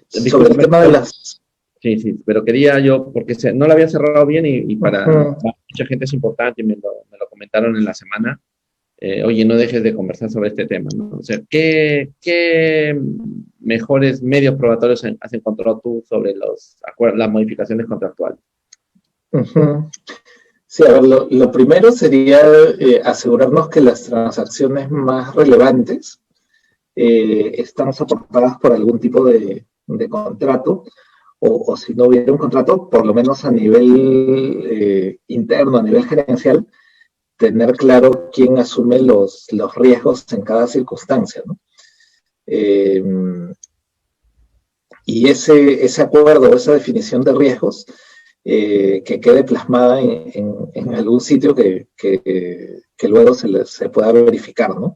Sobre el tema de las... Sí, pero quería yo, porque no lo había cerrado bien y para mucha gente es importante y me lo comentaron en la semana. Oye, no dejes de conversar sobre este tema, ¿no? O sea, ¿qué mejores medios probatorios has encontrado tú sobre las modificaciones contractuales? Uh-huh. Sí, a ver, lo primero sería asegurarnos que las transacciones más relevantes están soportadas por algún tipo de contrato, o si no hubiera un contrato, por lo menos a nivel interno, a nivel gerencial, tener claro quién asume los riesgos en cada circunstancia, ¿no? Y ese acuerdo, esa definición de riesgos, que quede plasmada en algún sitio que luego se pueda verificar, ¿no?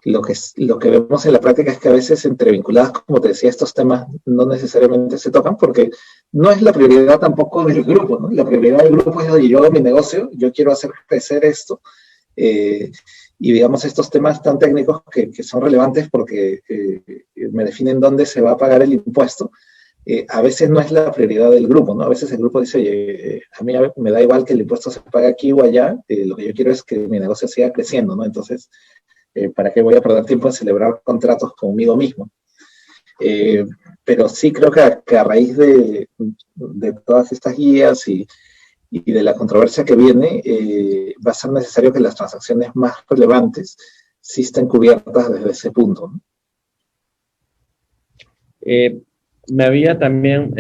Lo que vemos en la práctica es que a veces entre vinculadas, como te decía, estos temas no necesariamente se tocan porque no es la prioridad tampoco del grupo, ¿no? La prioridad del grupo es, oye, yo hago mi negocio, yo quiero hacer crecer esto, y digamos estos temas tan técnicos que son relevantes porque me definen dónde se va a pagar el impuesto, a veces no es la prioridad del grupo, ¿no? A veces el grupo dice, oye, a mí me da igual que el impuesto se pague aquí o allá, lo que yo quiero es que mi negocio siga creciendo, ¿no? Entonces, ¿para qué voy a perder tiempo en celebrar contratos conmigo mismo? Pero sí creo que a raíz de todas estas guías y de la controversia que viene, va a ser necesario que las transacciones más relevantes sí estén cubiertas desde ese punto, ¿no? Me había también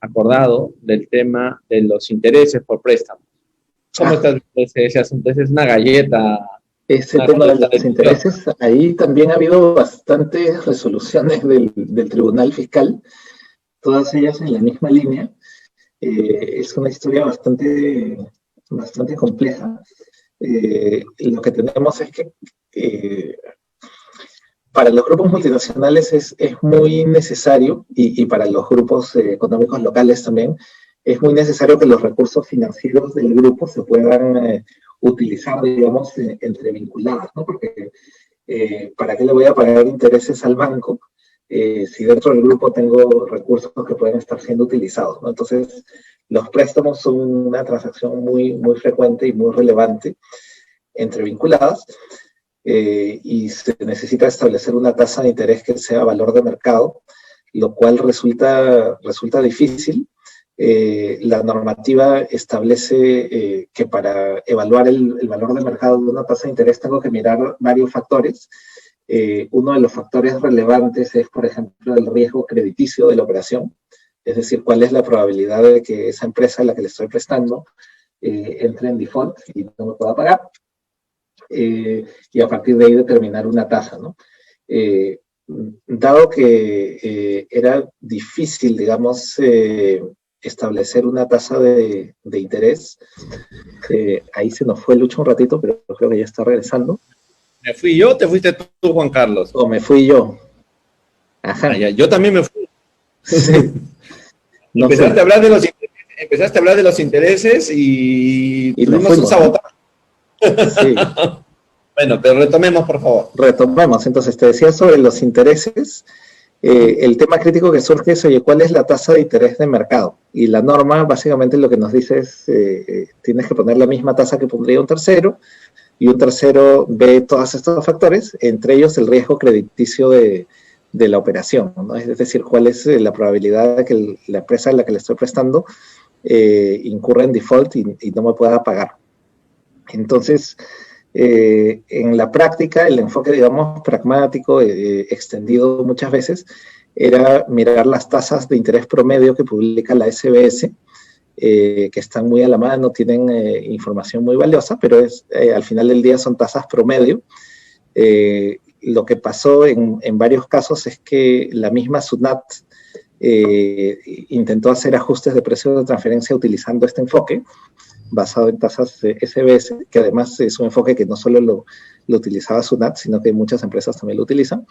acordado del tema de los intereses por préstamo. ¿Cómo estás viendo ese asunto? Esa es una galleta. Ese tema de los intereses, ahí también ha habido bastantes resoluciones del Tribunal Fiscal, todas ellas en la misma línea. Es una historia bastante compleja. Lo que tenemos es que para los grupos multinacionales es muy necesario, y para los grupos económicos locales también, es muy necesario que los recursos financieros del grupo se puedan utilizar, digamos, entre vinculados, ¿no? Porque ¿para qué le voy a pagar intereses al banco si dentro del grupo tengo recursos que pueden estar siendo utilizados, ¿no? Entonces, los préstamos son una transacción muy frecuente y muy relevante entre vinculadas, y se necesita establecer una tasa de interés que sea valor de mercado, lo cual resulta difícil. La normativa establece que para evaluar el valor de mercado de una tasa de interés tengo que mirar varios factores. Uno de los factores relevantes es, por ejemplo, el riesgo crediticio de la operación, es decir, cuál es la probabilidad de que esa empresa a la que le estoy prestando entre en default y no me pueda pagar, y a partir de ahí determinar una tasa, ¿no? Dado que era difícil, digamos, establecer una tasa de interés, ahí se nos fue Lucho un ratito, pero creo que ya está regresando. ¿Me fui yo o te fuiste tú, Juan Carlos? O me fui yo. Ajá. Yo también me fui. Sí. No empezaste a hablar de los intereses y tuvimos un sabotaje. Sí. Bueno, pero retomemos, por favor. Retomemos. Entonces, te decía sobre los intereses. El tema crítico que surge es, oye, ¿cuál es la tasa de interés de mercado? Y la norma básicamente lo que nos dice es, tienes que poner la misma tasa que pondría un tercero, y un tercero ve todos estos factores, entre ellos el riesgo crediticio de la operación, ¿no? Es decir, cuál es la probabilidad de que la empresa a la que le estoy prestando incurra en default y no me pueda pagar. Entonces, en la práctica, el enfoque, digamos, pragmático, extendido muchas veces, era mirar las tasas de interés promedio que publica la SBS, que están muy a la mano, tienen información muy valiosa, pero al final del día son tasas promedio. Lo que pasó en varios casos es que la misma SUNAT intentó hacer ajustes de precios de transferencia utilizando este enfoque, basado en tasas de SBS, que además es un enfoque que no solo lo utilizaba SUNAT, sino que muchas empresas también lo utilizan.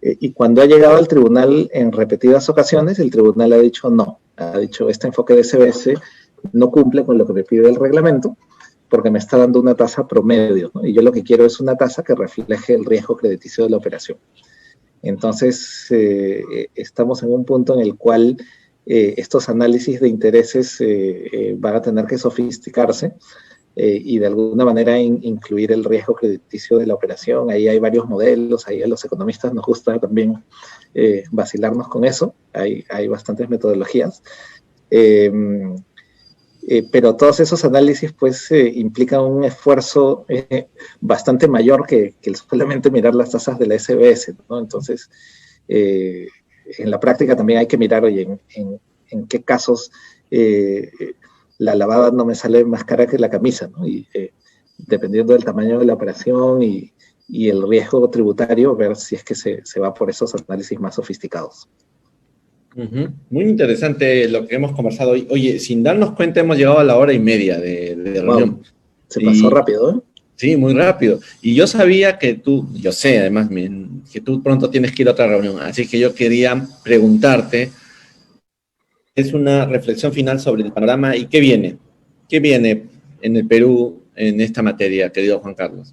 Y cuando ha llegado al tribunal en repetidas ocasiones, el tribunal ha dicho no. Ha dicho, este enfoque de SBS no cumple con lo que me pide el reglamento, porque me está dando una tasa promedio, ¿no? Y yo lo que quiero es una tasa que refleje el riesgo crediticio de la operación. Entonces, estamos en un punto en el cual estos análisis de intereses van a tener que sofisticarse y de alguna manera incluir el riesgo crediticio de la operación. Ahí hay varios modelos, ahí a los economistas nos gusta también vacilarnos con eso, hay bastantes metodologías. Pero todos esos análisis pues implican un esfuerzo bastante mayor que solamente mirar las tasas de la SBS, ¿no? Entonces, en la práctica también hay que mirar, oye, en qué casos la lavada no me sale más cara que la camisa, ¿no? Y dependiendo del tamaño de la operación y el riesgo tributario, ver si es que se va por esos análisis más sofisticados. Muy interesante lo que hemos conversado hoy. Oye, sin darnos cuenta hemos llegado a la 1:30 de reunión. Wow. Se pasó rápido, ¿eh? Sí, muy rápido. Y yo sabía que yo sé además que tú pronto tienes que ir a otra reunión, así que yo quería preguntarte, es una reflexión final sobre el panorama y qué viene en el Perú en esta materia, querido Juan Carlos.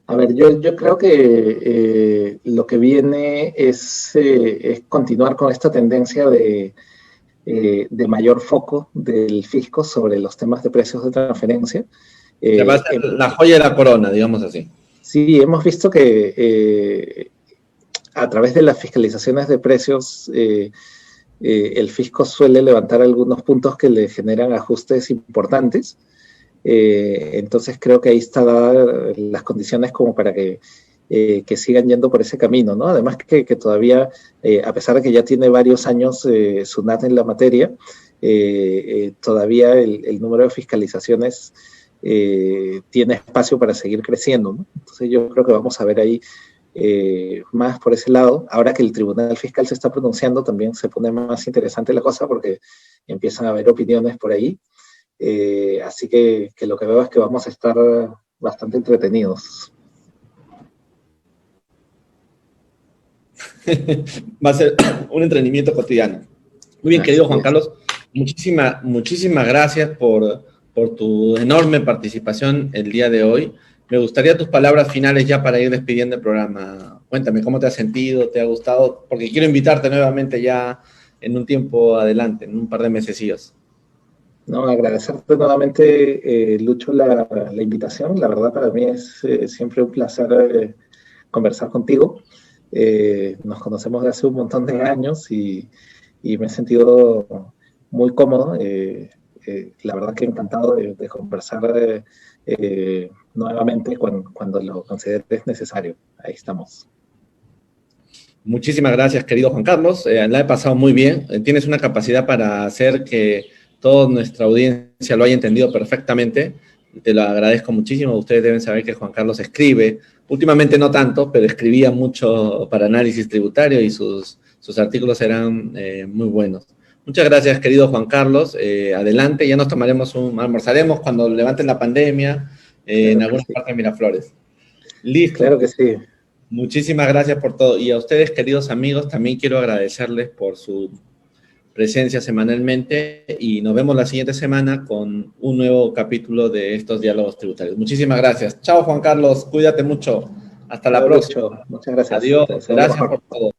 A ver, yo creo que lo que viene es continuar con esta tendencia de mayor foco del fisco sobre los temas de precios de transferencia. Que va a ser la joya de la corona, digamos así. Sí, hemos visto que a través de las fiscalizaciones de precios, el fisco suele levantar algunos puntos que le generan ajustes importantes. Entonces creo que ahí están las condiciones como para que sigan yendo por ese camino, ¿no? Además que todavía, a pesar de que ya tiene varios años SUNAT en la materia, todavía el número de fiscalizaciones tiene espacio para seguir creciendo, ¿no? Entonces yo creo que vamos a ver ahí más por ese lado. Ahora que el Tribunal Fiscal se está pronunciando, también se pone más interesante la cosa porque empiezan a haber opiniones por ahí. Así que lo que veo es que vamos a estar bastante entretenidos. Va a ser un entrenamiento cotidiano. Muy bien, querido Juan Carlos, muchísimas gracias por tu enorme participación el día de hoy. Me gustaría tus palabras finales ya para ir despidiendo el programa. Cuéntame, ¿cómo te has sentido? ¿Te ha gustado? Porque quiero invitarte nuevamente ya en un tiempo adelante, en un par de mesecillos. No, agradecerte nuevamente, Lucho, la invitación. La verdad, para mí es siempre un placer conversar contigo. Nos conocemos de hace un montón de años y me he sentido muy cómodo. La verdad que encantado de conversar nuevamente cuando lo consideres necesario. Ahí estamos. Muchísimas gracias, querido Juan Carlos. La he pasado muy bien. Tienes una capacidad para hacer que toda nuestra audiencia lo haya entendido perfectamente. Te lo agradezco muchísimo. Ustedes deben saber que Juan Carlos escribe. Últimamente no tanto, pero escribía mucho para análisis tributario y sus artículos eran muy buenos. Muchas gracias, querido Juan Carlos. Adelante, ya nos tomaremos almorzaremos cuando levanten la pandemia en alguna parte de Miraflores. Listo. Claro que sí. Muchísimas gracias por todo. Y a ustedes, queridos amigos, también quiero agradecerles por su presencia semanalmente y nos vemos la siguiente semana con un nuevo capítulo de estos diálogos tributarios. Muchísimas gracias. Chao, Juan Carlos. Cuídate mucho. Hasta la próxima. Muchas gracias. Adiós. Gracias por todo.